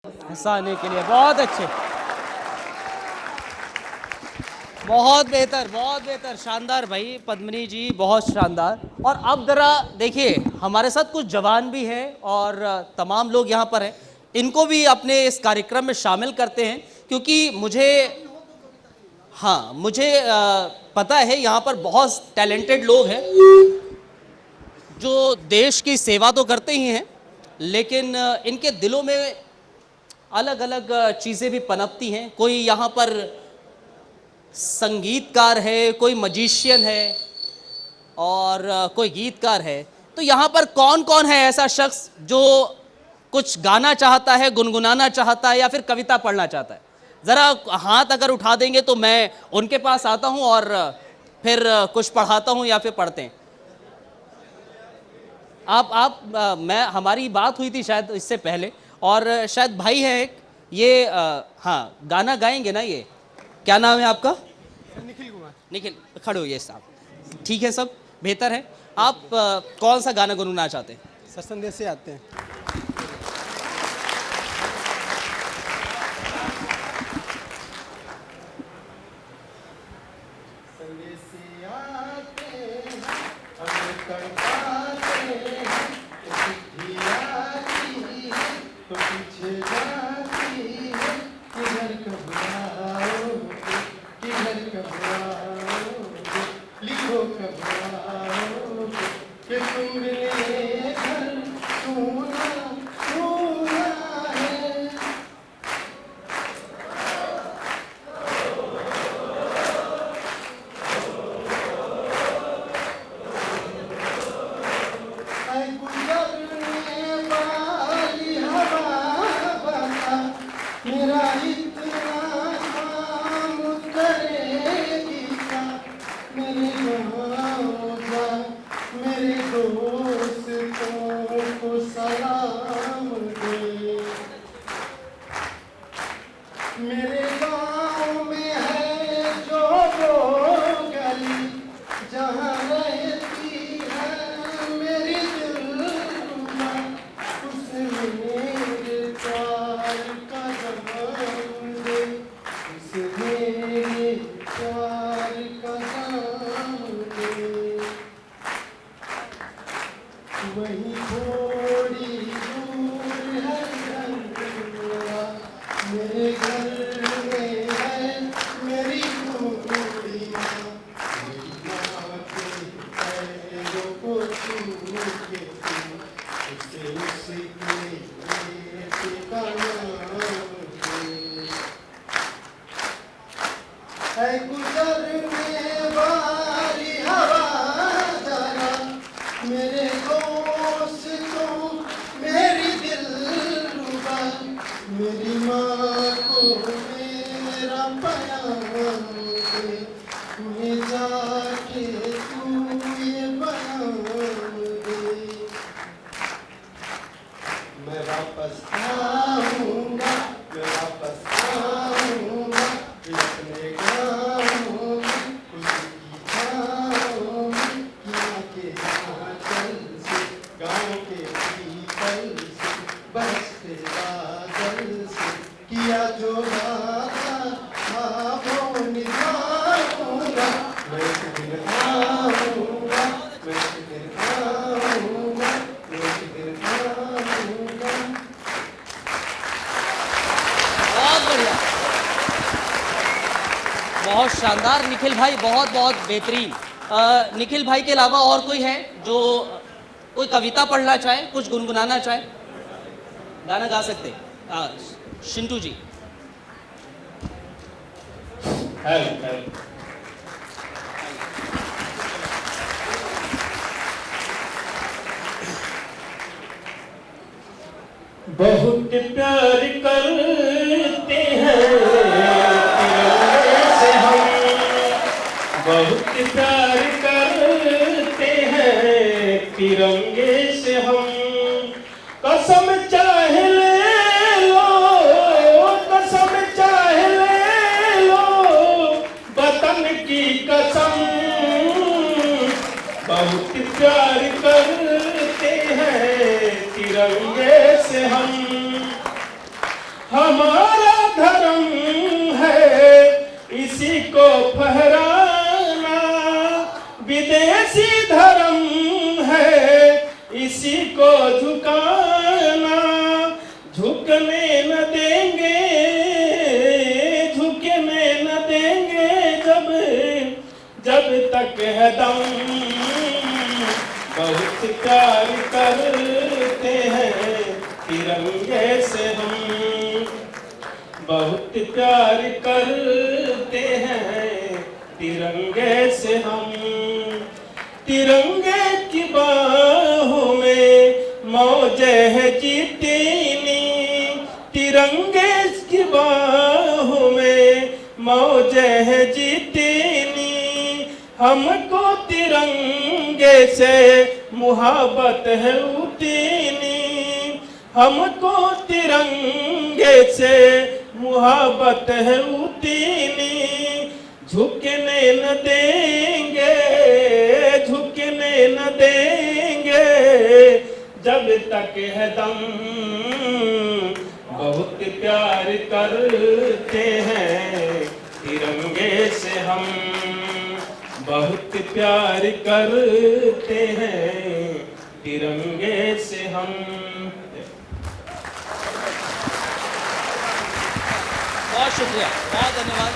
हंसाने के लिए बहुत अच्छे, बहुत बेहतर, शानदार भाई पद्मिनी जी, बहुत शानदार। और अब जरा देखिए, हमारे साथ कुछ जवान भी हैं और तमाम लोग यहाँ पर हैं, इनको भी अपने इस कार्यक्रम में शामिल करते हैं, क्योंकि मुझे पता है यहाँ पर बहुत टैलेंटेड लोग हैं जो देश की सेवा तो करते ही हैं, लेकिन इनके दिलों में अलग अलग चीज़ें भी पनपती हैं। कोई यहाँ पर संगीतकार है, कोई मजिशियन है और कोई गीतकार है। तो यहाँ पर कौन कौन है ऐसा शख्स जो कुछ गाना चाहता है, गुनगुनाना चाहता है या फिर कविता पढ़ना चाहता है? ज़रा हाथ अगर उठा देंगे तो मैं उनके पास आता हूँ और फिर कुछ पढ़ाता हूँ या फिर पढ़ते हैं। मैं हमारी बात हुई थी शायद इससे पहले, और शायद भाई है एक, ये हाँ गाना गाएंगे ना? ये क्या नाम है आपका? निखिल कुमार। निखिल, खड़े होइए साहब। ठीक है, सब बेहतर है। आप कौन सा गाना गुनगुनाना चाहते हैं? सर संदेश से आते हैं। संदेश से आते हैं, हमें तड़पाते हैं, चिट्ठी आती है तो पीछे जाती है, किधर कब आओगे, किधर कब आओगे, कुंबले घर सोना सोना है। ऐ गुजरने वाली हवा बता, मेरा इतना काम करेगी क्या? मेरे गाँव जा, मेरे दोस्तों को सलाम दे। मेरे गाँव में है जो वो गली, जहाँ रहती है मेरी दिलरुबा, उसे मेरे प्यार का दाम दे, उसे मेरे प्यार का दाम दे। वही थोड़ी दूर है गंगा, मेरे घर में है मेरी बूढ़ी माँ। मेरी माँ के पैरों को छू के तू, उसे उसके बेटे का नाम दे। है गुजरने वाली हवा जरा, मेरे दोस्तों मेरी दिलरुबा, मेरी माँ को मेरा प्यार दे, मैं जाके तू ये बयान दे। मैं वापस आऊँगा, मैं वापस आऊँगा, अपने गाँव में खुशी छाँव में, यहाँ के आंचल से, गाँव के पीपल से, बरसते बादल से, किया जो वादा था वो निभाऊँगा। मैं एक दिन आऊँगा, मैं एक दिन आऊँगा, मैं एक दिन आऊँगा। बहुत बढ़िया, बहुत शानदार निखिल भाई, बहुत बहुत बेहतरीन। निखिल भाई के अलावा और कोई है जो कोई कविता पढ़ना चाहे, कुछ गुनगुनाना चाहे? गाना गा सकते? शिंटू जी। बहुत प्यार करते हैं तिरंगे से हम, बहुत प्यार करते हैं तिरंगे से हम। कसम चाहे ले लो, कसम चाहे ले लो, वतन की कसम। बहुत प्यार करते हैं तिरंगे से हम। हमारा धर्म है इसी को फहराना, विदेशी धर्म है इसी को झुकाना। झुकने न देंगे, झुकने न देंगे जब जब तक है दम। बहुत प्यार करते हैं तिरंगे से हम, बहुत प्यार करते हैं तिरंगे से हम। तिरंगे की बाहों में मौजे है जीतनी, तिरंगे की बाहों में मौजे है जीतनी। हमको तिरंगे से मुहब्बत है उतनी, हमको तिरंगे से मुहब्बत है उतनी। झुकने न देंगे, झुकने न देंगे जब तक है दम। बहुत प्यार करते हैं तिरंगे से हम, बहुत प्यार करते हैं तिरंगे से हम। बहुत शुक्रिया, बहुत धन्यवाद।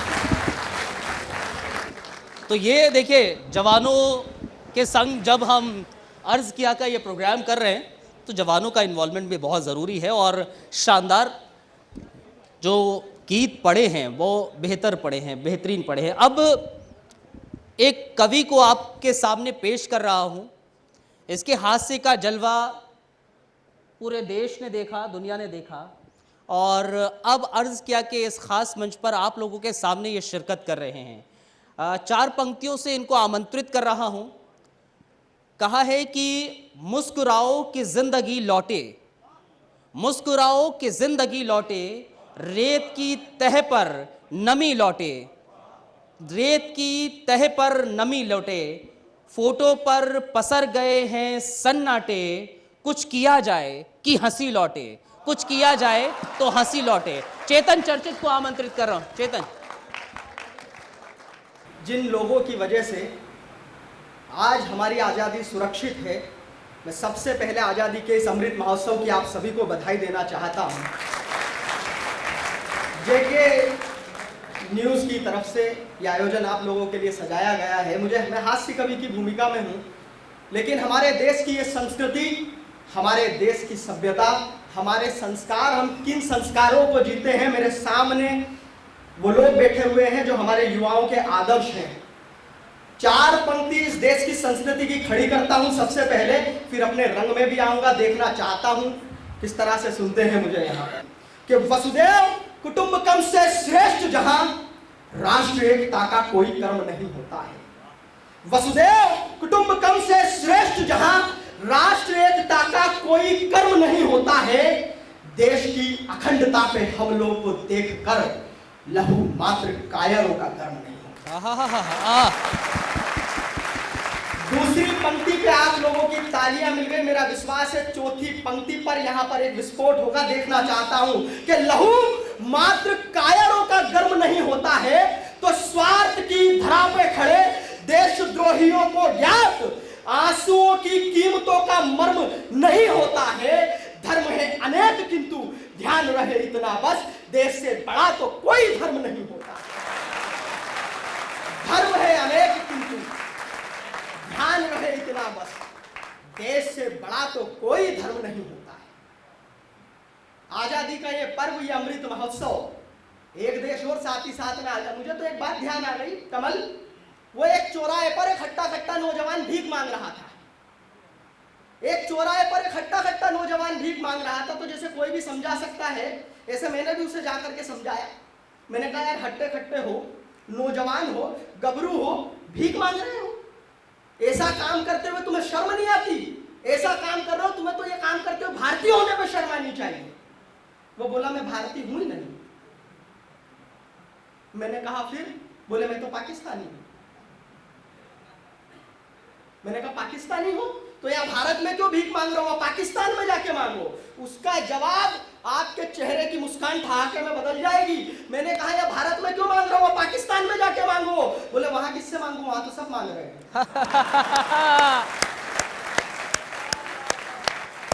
तो ये देखिए, जवानों के संग जब हम अर्ज़ किया का ये प्रोग्राम कर रहे हैं तो जवानों का इन्वॉल्वमेंट भी बहुत ज़रूरी है और शानदार जो गीत पढ़े हैं वो बेहतर पढ़े हैं, बेहतरीन पढ़े हैं। अब एक कवि को आपके सामने पेश कर रहा हूँ। इसके हास्य का जलवा पूरे देश ने देखा, दुनिया ने देखा और अब अर्ज़ किया कि इस ख़ास मंच पर आप लोगों के सामने ये शिरकत कर रहे हैं। 4 पंक्तियों से इनको आमंत्रित कर रहा हूँ। कहा है कि मुस्कुराओ कि ज़िंदगी लौटे, मुस्कुराओ कि ज़िंदगी लौटे, रेत की तह पर नमी लौटे, रेत की तह पर नमी लौटे, फोटो पर पसर गए हैं सन्नाटे, कुछ किया जाए कि हंसी लौटे, कुछ किया जाए तो हंसी लौटे। चेतन चर्चित को आमंत्रित कर रहा हूं। चेतन। जिन लोगों की वजह से आज हमारी आज़ादी सुरक्षित है, मैं सबसे पहले आज़ादी के इस अमृत महोत्सव की आप सभी को बधाई देना चाहता हूं। जेके न्यूज़ की तरफ से यह आयोजन आप लोगों के लिए सजाया गया है। मैं हास्य कवि की भूमिका में हूं, लेकिन हमारे देश की ये संस्कृति, हमारे देश की सभ्यता, हमारे संस्कार, हम किन संस्कारों को जीते हैं, मेरे सामने वो लोग बैठे हुए हैं जो हमारे युवाओं के आदर्श हैं। 4 पंक्ति इस देश की संस्कृति की खड़ी करता हूं सबसे पहले, फिर अपने रंग में भी आऊंगा। देखना चाहता हूं किस तरह से सुनते हैं मुझे यहाँ कि वसुदेव कुटुंबकम से श्रेष्ठ जहां, राष्ट्र एकता का कोई कर्म नहीं होता है। वसुदेव कुटुंबकम से श्रेष्ठ जहां, राष्ट्र एकता का कोई कर्म नहीं होता है। देश की अखंडता पे हम लोग को देखकर लहू मात्र कायरों का कर्म नहीं होता। दूसरी पंक्ति पे आप लोगों की तालियां मिल गई, मेरा विश्वास है चौथी पंक्ति पर यहाँ पर एक विस्फोट होगा। देखना चाहता हूं कि लहू मात्र कायरों का गर्म नहीं होता है तो स्वार्थ की धरा पे खड़े देशद्रोहियों को ज्ञात आंसुओं की कीमतों का मर्म नहीं होता है। धर्म है अनेक किंतु ध्यान रहे इतना बस, देश से बड़ा तो कोई धर्म नहीं होता। धर्म है अनेक किंतु ध्यान रहे इतना बस, देश से बड़ा तो कोई धर्म नहीं होता है। आजादी का ये पर्व, ये अमृत महोत्सव, एक देश और साथ ही साथ में आजाद। मुझे तो एक बात ध्यान आ गई कमल, वो एक चौराहे पर एक खट्टा नौजवान भीख मांग रहा था। एक चौराहे पर एक खट्टा नौजवान भीख मांग रहा था, तो जैसे कोई भी समझा सकता है, ऐसे मैंने भी उसे जाकर के समझाया। मैंने कहा यार खट्टे हो, नौजवान हो, गबरू हो, भीख मांग रहे हो, ऐसा काम करते हुए तुम्हें शर्म नहीं आती? ऐसा काम कर रहे हो, तुम्हें तो ये काम करते हुए भारतीय होने पर शर्म आनी चाहिए। वो बोला मैं भारतीय हूं ही नहीं। मैंने कहा फिर? बोले मैं तो पाकिस्तानी हूं। मैंने कहा पाकिस्तानी हो तो यहाँ भारत में क्यों भीख मांग रहा हो, पाकिस्तान में जाके मांगो। उसका जवाब आपके चेहरे की मुस्कान ठहाके में बदल जाएगी। मैंने कहा यार भारत में क्यों मांग रहा हो, पाकिस्तान में जाके मांगो। बोले वहां किससे मांगू, वहां तो सब मांग रहे हैं।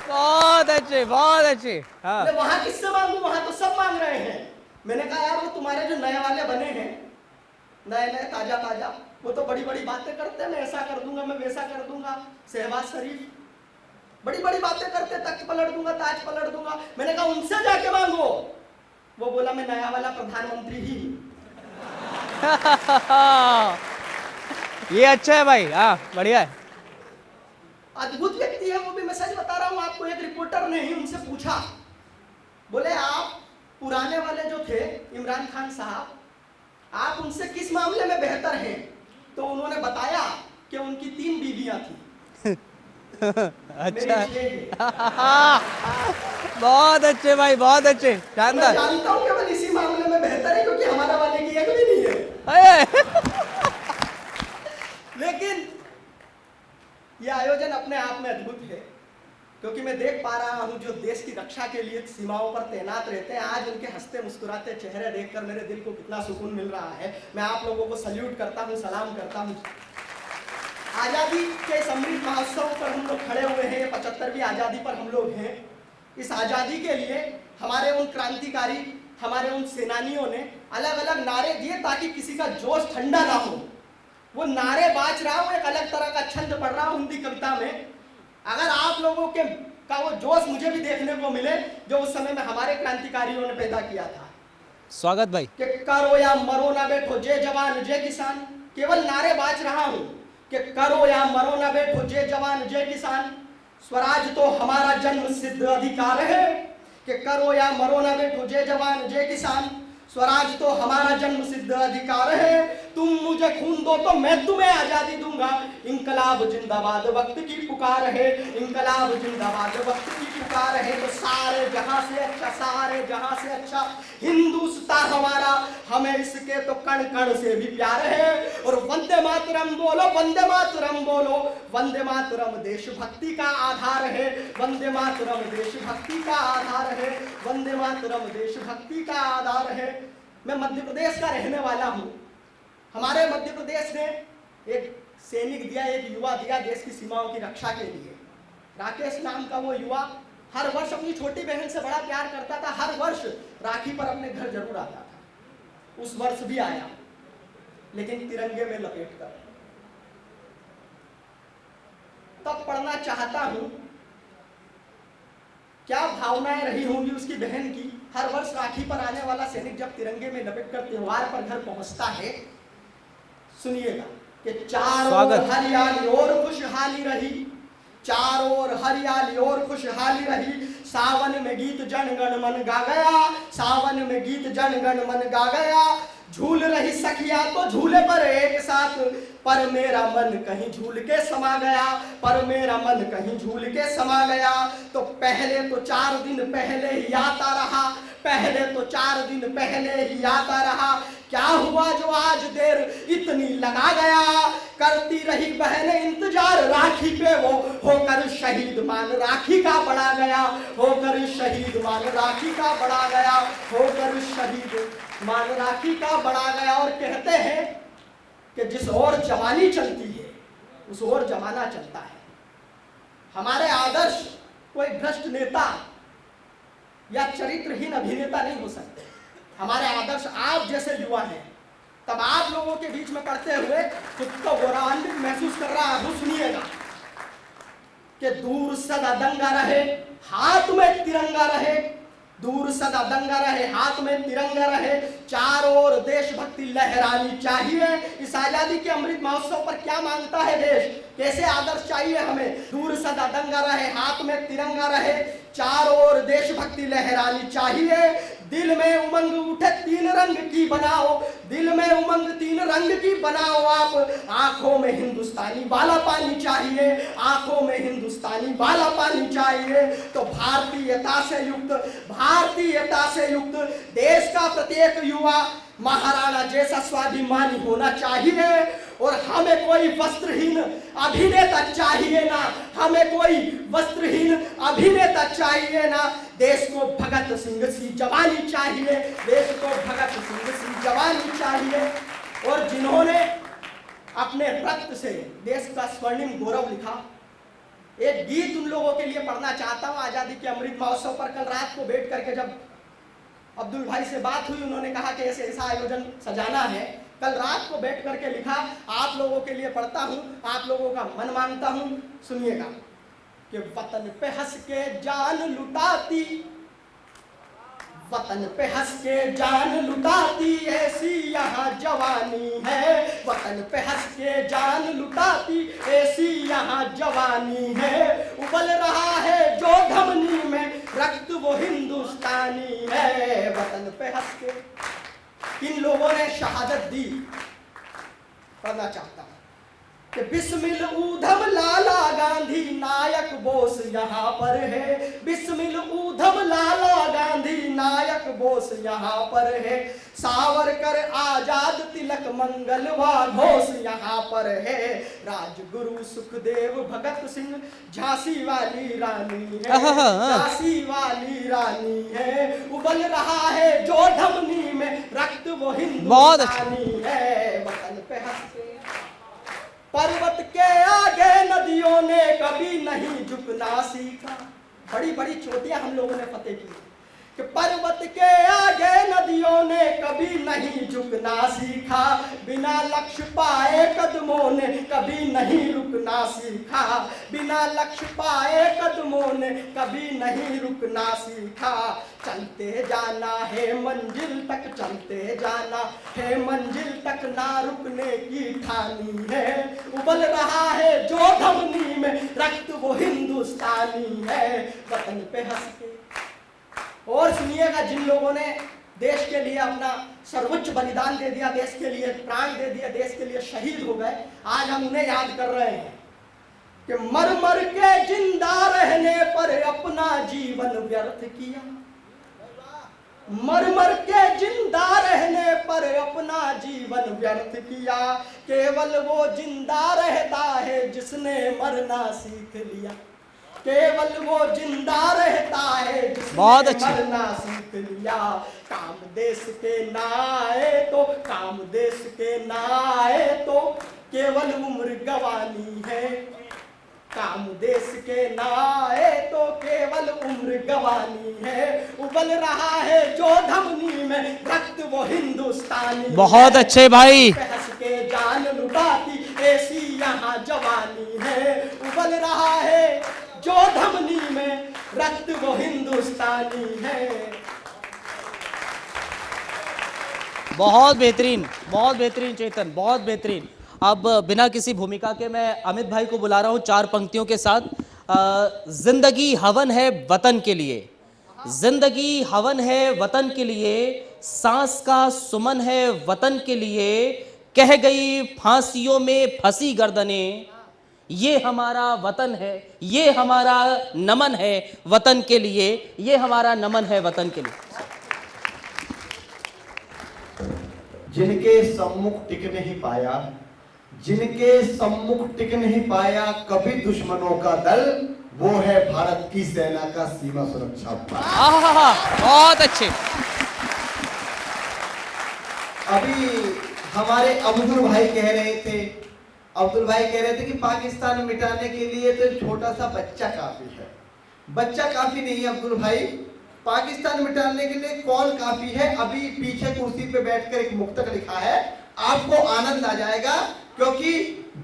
बहुत अच्छे, बहुत अच्छे। हाँ। वहां किससे मांगू, वहां तो सब मांग रहे हैं। मैंने कहा यार वो तुम्हारे जो नए वाले बने हैं, नए ताजा, वो तो बड़ी बातें करते हैं, मैं ऐसा कर दूंगा, मैं वैसा कर दूंगा। शहबाज शरीफ बड़ी बातें करते, तख्त पलट दूंगा, ताज पलट दूंगा। मैंने कहा उनसे जाके मांगो। वो बोला मैं नया वाला प्रधानमंत्री ही। ये अच्छा है भाई, हाँ बढ़िया है। अद्भुत व्यक्ति है वो भी, मैं सच बता रहा हूं आपको। एक रिपोर्टर ने ही उनसे पूछा, बोले आप पुराने वाले जो थे इमरान खान साहब, आप उनसे किस मामले में बेहतर हैं? तो उन्होंने बताया कि उनकी 3 बीवियां थी। अच्छा। बहुत अच्छे भाई, बहुत अच्छे, शानदार। मैं जानता हूं केवल इसी मामले में बेहतर है क्योंकि हमारा वाले की एक भी नहीं है। लेकिन यह आयोजन अपने आप में अद्भुत है क्योंकि मैं देख पा रहा हूं जो देश की रक्षा के लिए सीमाओं पर तैनात रहते हैं, आज उनके हंसते मुस्कुराते चेहरे देखकर मेरे दिल को कितना सुकून मिल रहा है। मैं आप लोगों को सल्यूट करता हूं, सलाम करता हूं। आज़ादी के अमृत महोत्सव पर हम लोग खड़े हुए हैं, 75वीं आज़ादी पर हम लोग हैं। इस आज़ादी के लिए हमारे उन क्रांतिकारी, हमारे उन सेनानियों ने अलग अलग नारे दिए ताकि किसी का जोश ठंडा ना हो। वो नारे बाज रहा हूँ, एक अलग तरह का छंद पढ़ रहा हूँ हिंदी कविता में। अगर आप लोगों के का वो जोश मुझे भी देखने को मिले जो उस समय में हमारे क्रांतिकारियों ने पैदा किया था स्वागत भाई। कि करो या मरो ना बैठो जय जवान जय किसान, केवल नारे बाज रहा हूं कि करो या मरो ना बैठो जय जवान जय किसान, स्वराज तो हमारा जन्म सिद्ध अधिकार है। कि करो या मरो ना बैठो जय जवान जय किसान, स्वराज तो हमारा जन्म सिद्ध अधिकार है। तुम मुझे खून दो तो मैं तुम्हें आजादी दूंगा, इंकलाब जिंदाबाद वक्त की पुकार है, इंकलाब जिंदाबाद वक्त की पुकार है। तो सारे जहां से अच्छा, सारे जहां से अच्छा हिंदुस्तान हमारा, हमें इसके तो कण कण से भी प्यार है। और वंदे मातरम बोलो, वंदे मातरम बोलो, वंदे मातरम देशभक्ति का आधार है, वंदे मातरम देशभक्ति का आधार है, वंदे मातरम देशभक्ति का आधार है। मैं मध्य प्रदेश का रहने वाला हूं। हमारे मध्य प्रदेश ने एक सैनिक दिया, एक युवा दिया देश की सीमाओं की रक्षा के लिए। राकेश नाम का वो युवा हर वर्ष अपनी छोटी बहन से बड़ा प्यार करता था, हर वर्ष राखी पर अपने घर जरूर आता था। उस वर्ष भी आया, लेकिन तिरंगे में लपेट कर। तब पढ़ना चाहता हूं क्या भावनाएं रही होंगी उसकी बहन की। हर वर्ष राखी पर आने वाला सैनिक जब तिरंगे में लपेट कर त्योहार पर घर पहुंचता है, सुनिएगा कि चारों ओर हरियाली और खुशहाली रही, चारों ओर हरियाली और खुशहाली रही। सावन में गीत जनगण मन गा गया, सावन में गीत जनगण मन गा गया। झूल रही सखिया तो झूले पर एक साथ, पर मेरा मन कहीं झूल के समा गया, पर मेरा मन कहीं झूल के समा गया। तो पहले तो 4 दिन पहले ही आता रहा, पहले तो 4 दिन पहले ही आता रहा। क्या हुआ जो आज देर इतनी लगा गया, करती रही बहनें इंतजार राखी पे, वो होकर शहीद मान राखी का बड़ा गया, होकर शहीद मान राखी का बड़ा गया, होकर शहीद मान राखी का बड़ा गया। और कहते हैं कि जिस ओर जवानी चलती है उस ओर जमाना चलता है। हमारे आदर्श कोई भ्रष्ट नेता या चरित्रहीन अभिनेता नहीं हो सकते। हमारे आदर्श आप जैसे युवा हैं। तब आप लोगों के बीच में पढ़ते हुए खुद को गौरवान्वित महसूस कर रहा हूं। सुनिएगा कि दूर सदा दंगा रहे, हाथ में तिरंगा रहे, दूर सदा दंगा रहे, हाथ में तिरंगा रहे, चारों ओर देशभक्ति लहरानी चाहिए। इस आजादी के अमृत महोत्सव पर क्या मांगता है देश, कैसे आदर्श चाहिए हमें। दूर सदा दंगा रहे, हाथ में तिरंगा रहे, चारों ओर देशभक्ति लहरानी चाहिए। दिल में उमंग उठे 3 रंग की बनाओ, दिल में उमंग 3 रंग की बनाओ आप। आंखों में हिंदुस्तानी वाला पानी चाहिए, आंखों में हिंदुस्तानी वाला पानी चाहिए। तो भारतीयता से युक्त, भारतीयता से युक्त देश का प्रत्येक युवा महाराणा जैसा स्वाभिमानी होना चाहिए। और हमें कोई वस्त्रहीन अभिनेता चाहिए ना, हमें कोई वस्त्रहीन अभिनेता चाहिए ना। देश को भगत सिंह सी जवानी चाहिए, देश को भगत सिंह सी जवानी चाहिए। और जिन्होंने अपने रक्त से देश का स्वर्णिम गौरव लिखा, एक गीत उन लोगों के लिए पढ़ना चाहता हूं। आजादी के अमृत महोत्सव पर कल रात को बैठ करके जब अब्दुल भाई से बात हुई, उन्होंने कहा कि ऐसे ऐसा आयोजन सजाना है। कल रात को बैठ करके लिखा, आप लोगों के लिए पढ़ता हूं, आप लोगों का मन मांगता हूं। सुनिएगा कि वतन पे हंस के जान लुटाती, वतन पे हंस के जान लुटाती, ऐसी यहाँ जवानी है। वतन पे हंस के जान लुटाती, ऐसी यहाँ जवानी है। उबल रहा है जो धमनी में रक्त वो हिंदुस्तानी है। वतन पे हंस के इन लोगों ने शहादत दी। पढ़ना चाहता हूं कि बिस्मिल ऊधम लाला गांधी नायक बोस यहाँ पर है, बिस्मिल ऊधम लाला गांधी नायक बोस यहाँ पर है। सावरकर आजाद तिलक मंगलवा घोष यहाँ पर है। राजगुरु सुखदेव भगत सिंह झांसी वाली रानी है, झांसी वाली रानी है। उबल रहा है जो धमनी में रक्त वो हिंदुस्तानी है। वतन पे हंस के पर्वत के आगे नदियों ने कभी नहीं झुकना सीखा। बड़ी बड़ी चोटियां हम लोगों ने फतेह की, कि पर्वत के आगे नदियों ने कभी नहीं झुकना सीखा, बिना लक्ष्य पाए कदमों ने कभी नहीं रुकना सीखा, बिना लक्ष्य पाए कदमों ने कभी नहीं रुकना सीखा। चलते जाना है मंजिल तक, चलते जाना है मंजिल तक, ना रुकने की ठानी है। उबल रहा है जो धमनी में रक्त वो हिंदुस्तानी है। वतन पे हंस के और सुनिएगा, जिन लोगों ने देश के लिए अपना सर्वोच्च बलिदान दे दिया, देश के लिए प्राण दे दिया, देश के लिए शहीद हो गए, आज हम उन्हें याद कर रहे हैं कि मर मर के जिंदा रहने पर अपना जीवन व्यर्थ किया, मर मर के जिंदा रहने पर अपना जीवन व्यर्थ किया। केवल वो जिंदा रहता है जिसने मरना सीख लिया, केवल वो जिंदा रहता है जिसने मरना सीख लिया। काम देश के ना आए तो, काम देश के ना आए तो केवल उम्र गंवानी है, काम देश के ना आए तो केवल उम्र गंवानी है। उबल रहा है जो धमनी में रक्त वो हिंदुस्तानी। बहुत अच्छे भाई। हंस के जान लुटाती ऐसी यहाँ जवानी है। उबल रहा है जो धमनी में रक्त वो हिंदुस्तानी है। बहुत बेहतरीन चेतन, बहुत बेहतरीन। अब बिना किसी भूमिका के मैं अमित भाई को बुला रहा हूं 4 पंक्तियों के साथ। जिंदगी हवन है वतन के लिए, जिंदगी हवन है वतन के लिए, सांस का सुमन है वतन के लिए, कह गई फांसियों में फंसी गर्दनें, ये हमारा वतन है, ये हमारा नमन है वतन के लिए, ये हमारा नमन है वतन के लिए। जिनके सम्मुख टिक नहीं पाया, जिनके सम्मुख टिक नहीं पाया कभी दुश्मनों का दल, वो है भारत की सेना का सीमा सुरक्षा बल। बहुत अच्छे। अभी हमारे अब्दुल भाई कह रहे थे, अब्दुल भाई कह रहे थे कि पाकिस्तान मिटाने के लिए तो छोटा सा बच्चा काफी है। बच्चा काफी नहीं है अब्दुल भाई, पाकिस्तान मिटाने के लिए कौन काफी है। अभी पीछे कुर्सी पे बैठकर एक मुक्तक लिखा है, आपको आनंद आ जाएगा, क्योंकि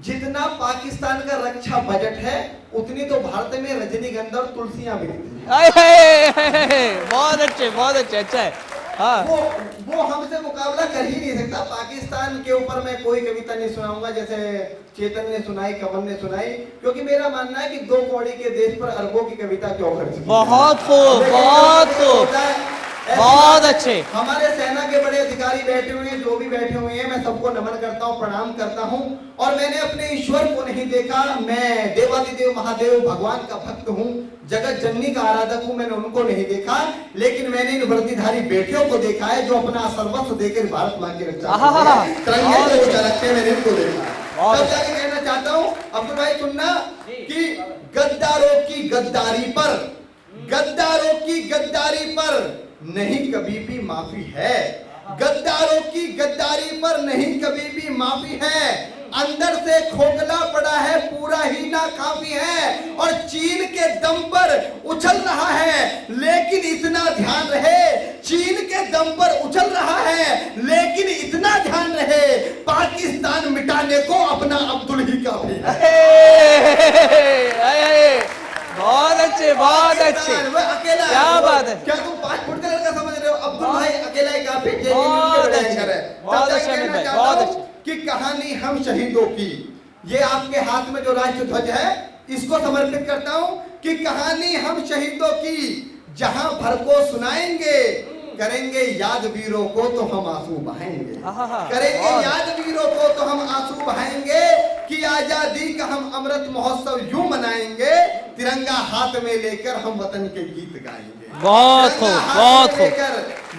जितना पाकिस्तान का रक्षा बजट है उतनी तो भारत में रजनीगंधा और तुलसियां मिलती हैं। बहुत अच्छे, अच्छा है। हाँ। वो हमसे मुकाबला कर ही नहीं सकता। पाकिस्तान के ऊपर मैं कोई कविता नहीं सुनाऊंगा जैसे चेतन ने सुनाई, कमल ने सुनाई, क्योंकि मेरा मानना है कि 2 कौड़ी के देश पर अरबों की कविता क्यों खर्च। बहुत खूब, बहुत अच्छे। हमारे सेना के बड़े अधिकारी बैठे हुए हैं, जो भी बैठे हुए हैं, मैं सबको नमन करता हूँ, प्रणाम करता हूँ। और मैंने अपने ईश्वर को नहीं देखा, मैं देवादिदेव महादेव भगवान का भक्त हूँ, जगत जननी का आराधक हूँ, मैंने उनको नहीं देखा, लेकिन मैंने इन वर्दीधारी बेटियों को देखा है जो अपना सर्वस्व देकर भारत माँ की रक्षा करते हैं, मैंने इनको देखा। तब जाके कहना चाहता हूँ अब्दुल भाई, सुनना कि गद्दारों की गद्दारी पर, गद्दारों की गद्दारी पर नहीं कभी भी माफी है, गद्दारों की गद्दारी पर नहीं कभी भी माफी है। अंदर से खोखला पड़ा है, पूरा ही ना काफी है, और चीन के दम पर उछल रहा है, लेकिन इतना ध्यान रहे, चीन के दम पर उछल रहा है, लेकिन इतना ध्यान रहे, पाकिस्तान मिटाने को अपना अब्दुल ही काफी है। बहुत अच्छे, बहुत अच्छे। अकेला क्या बात है। क्या तुम 5 फुट का लड़का समझ रहे हो? अब्दुल भाई अकेला ही काफी है। बहुत अच्छे। कि कहानी हम शहीदों की, ये आपके हाथ में जो राष्ट्र ध्वज है इसको समर्पित करता हूं कि कहानी हम शहीदों की जहां भर को सुनाएंगे, करेंगे याद वीरों को तो हम आंसू बहाएंगे, करेंगे याद वीरों को तो हम आंसू बहाएंगे, कि आजादी का हम अमृत महोत्सव यूं मनाएंगे, तिरंगा हाथ में लेकर हम वतन के गीत गाएंगे। बहुत खूब।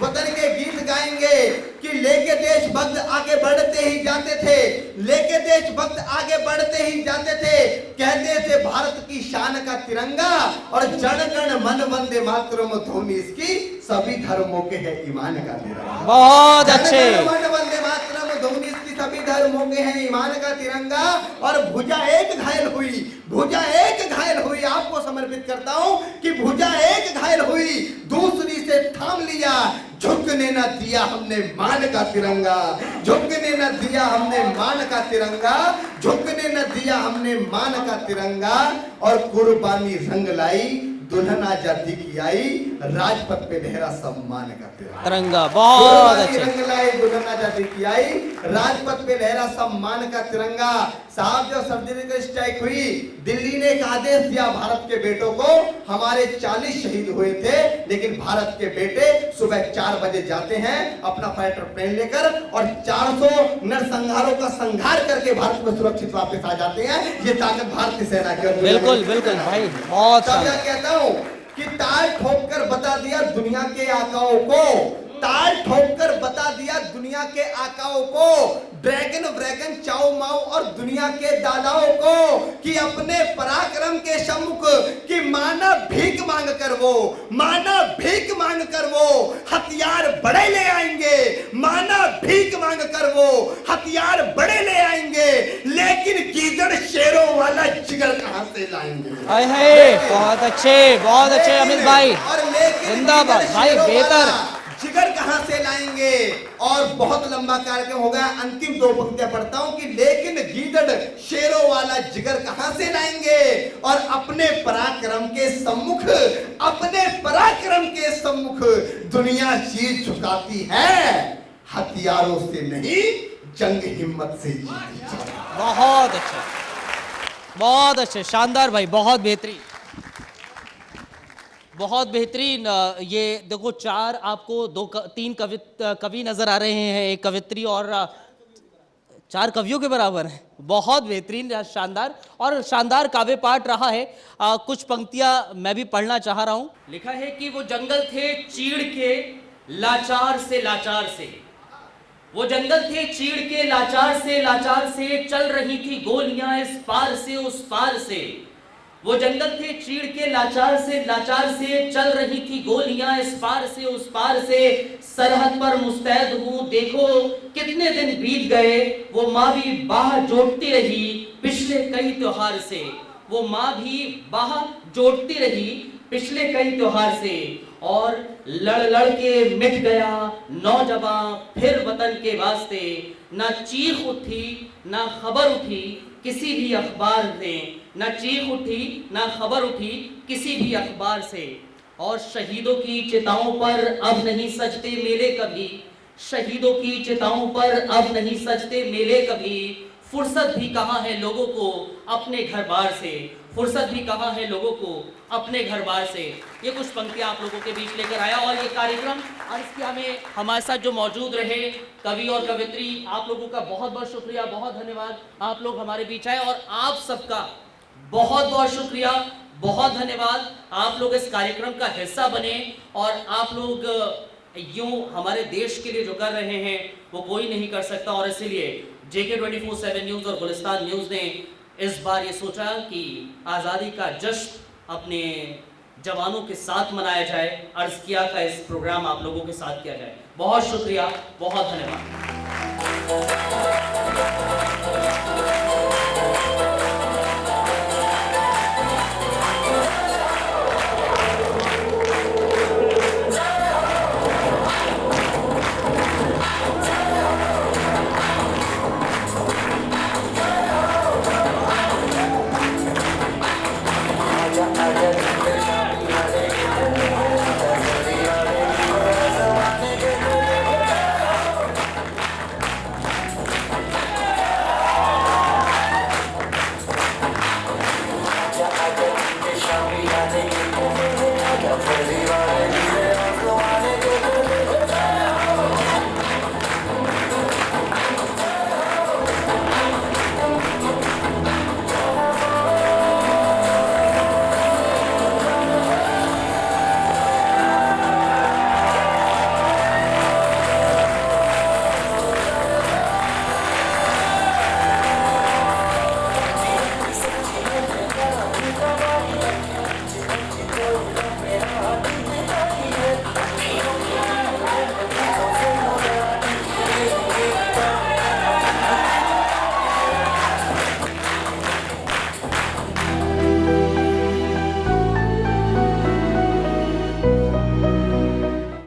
वतन के गीत गाएंगे कि लेके देशभक्त आगे बढ़ते ही जाते थे, लेके देशभक्त आगे बढ़ते ही जाते थे, कहते थे भारत की शान का तिरंगा, और जन गण मन वंदे मातरम ध्वनि इसकी सभी धर्मों के है ईमान का तिरंगा। बहुत अच्छे। मन वंदे मातरम ध्वनि इसकी सभी धर्मों के है ईमान का तिरंगा। और भुजा एक घायल हुई, भुजा एक घायल हुई, आपको समर्पित करता हूं कि भुजा एक घायल हुई, दूसरी से थाम लिया, झुकने न दिया हमने मान का तिरंगा, झुकने न दिया हमने मान का तिरंगा, झुकने न दिया हमने मान का तिरंगा। और कुर्बानी रंग लाई, दुल्हन आजादी की आई, राजपथ पे लहरा सम्मान का तिरंगा। बहुत अच्छे। रंग लाई, दुल्हन आजादी की आई, राजपथ पे लहरा सम्मान का तिरंगा। साहब जब सर्जिकल स्ट्राइक हुई, दिल्ली ने एक आदेश दिया भारत के बेटों को, हमारे 40 शहीद हुए थे, लेकिन भारत के बेटे सुबह 4 बजे जाते हैं अपना फाइटर प्लेन लेकर और 400 नरसंहारों का संहार करके भारत में सुरक्षित वापस आ जाते हैं। ये ताकत भारतीय सेना की। बिल्कुल बिल्कुल भाई, बहुत कहता हूं कि ताल ठोक कर बता दिया दुनिया के आकाओं को, ताल ठोक कर बता दिया दुनिया के आकाओं को, ड्रैगन व्रैगन चाओ माओ और दुनिया के दादाओं को, कि अपने पराक्रम के सम्मुख कि माना भीख मांग कर वो, माना भीख मांग कर वो हथियार बड़े ले आएंगे, माना भीख मांग कर वो हथियार बड़े ले आएंगे, लेकिन गीदड़ शेरों वाला जिगर कहां से लाएंगे। बहुत अच्छे अमित भाई, जिंदाबाद भाई, बेहतर। जिगर कहां से लाएंगे। और बहुत लंबा कार्यक्रम होगा, अंतिम 2 पंक्तियां पढ़ता हूं कि लेकिन गीदड़ शेरों वाला जिगर कहां से लाएंगे, और अपने पराक्रम के सम्मुख, अपने पराक्रम के सम्मुख दुनिया शीश झुकाती है, हथियारों से नहीं जंग हिम्मत से जीती जाती है। बहुत अच्छे, शानदार भाई, बहुत बेहतरीन, बहुत बेहतरीन। ये देखो 4 आपको 3 कवि नजर आ रहे हैं, एक कवित्री और 4 कवियों के बराबर है। बहुत बेहतरीन, शानदार और शानदार काव्य पाठ रहा है। कुछ पंक्तियां मैं भी पढ़ना चाह रहा हूं। लिखा है कि वो जंगल थे चीड़ के लाचार से लाचार से, वो जंगल थे चीड़ के लाचार से चल रही थी गोलियां इस पार से उस पार से, वो जंगल थे चीड़ के लाचार से चल रही थी गोलियां इस पार से उस पार से, सरहद पर मुस्तैद हूं देखो कितने दिन बीत गए, वो माँ भी बाह जोड़ती रही पिछले कई त्योहार से, वो माँ भी बाह जोड़ती रही पिछले कई त्योहार से, और लड़ लड़ के मिट गया नौजवान फिर वतन के वास्ते, ना चीख उठी ना खबर उठी किसी भी अखबार से, ना चीख उठी ना खबर उठी किसी भी अखबार से, और शहीदों की चिताओं पर अब नहीं सजते मेले कभी, शहीदों की चिताओं पर अब नहीं सजते मेले कभी, फुर्सत भी कहाँ है लोगों को अपने घर बार से, फुर्सत भी कहाँ है लोगों को अपने घर बार से। ये कुछ पंक्तियां आप लोगों के बीच लेकर आया, और ये कार्यक्रम अर्ज किया में हमारे साथ जो मौजूद रहे कवि और कवित्री, आप लोगों का बहुत बहुत शुक्रिया, बहुत धन्यवाद, आप लोग हमारे बीच आए, और आप सबका बहुत बहुत शुक्रिया, बहुत धन्यवाद, आप लोग इस कार्यक्रम का हिस्सा बने, और आप लोग यूं हमारे देश के लिए जो कर रहे हैं वो कोई नहीं कर सकता, और इसीलिए JK24/7 न्यूज़ और गुलिस्तान न्यूज़ ने इस बार ये सोचा कि आज़ादी का जश्न अपने जवानों के साथ मनाया जाए, अर्ज किया का इस प्रोग्राम आप लोगों के साथ किया जाए। बहुत शुक्रिया, बहुत धन्यवाद।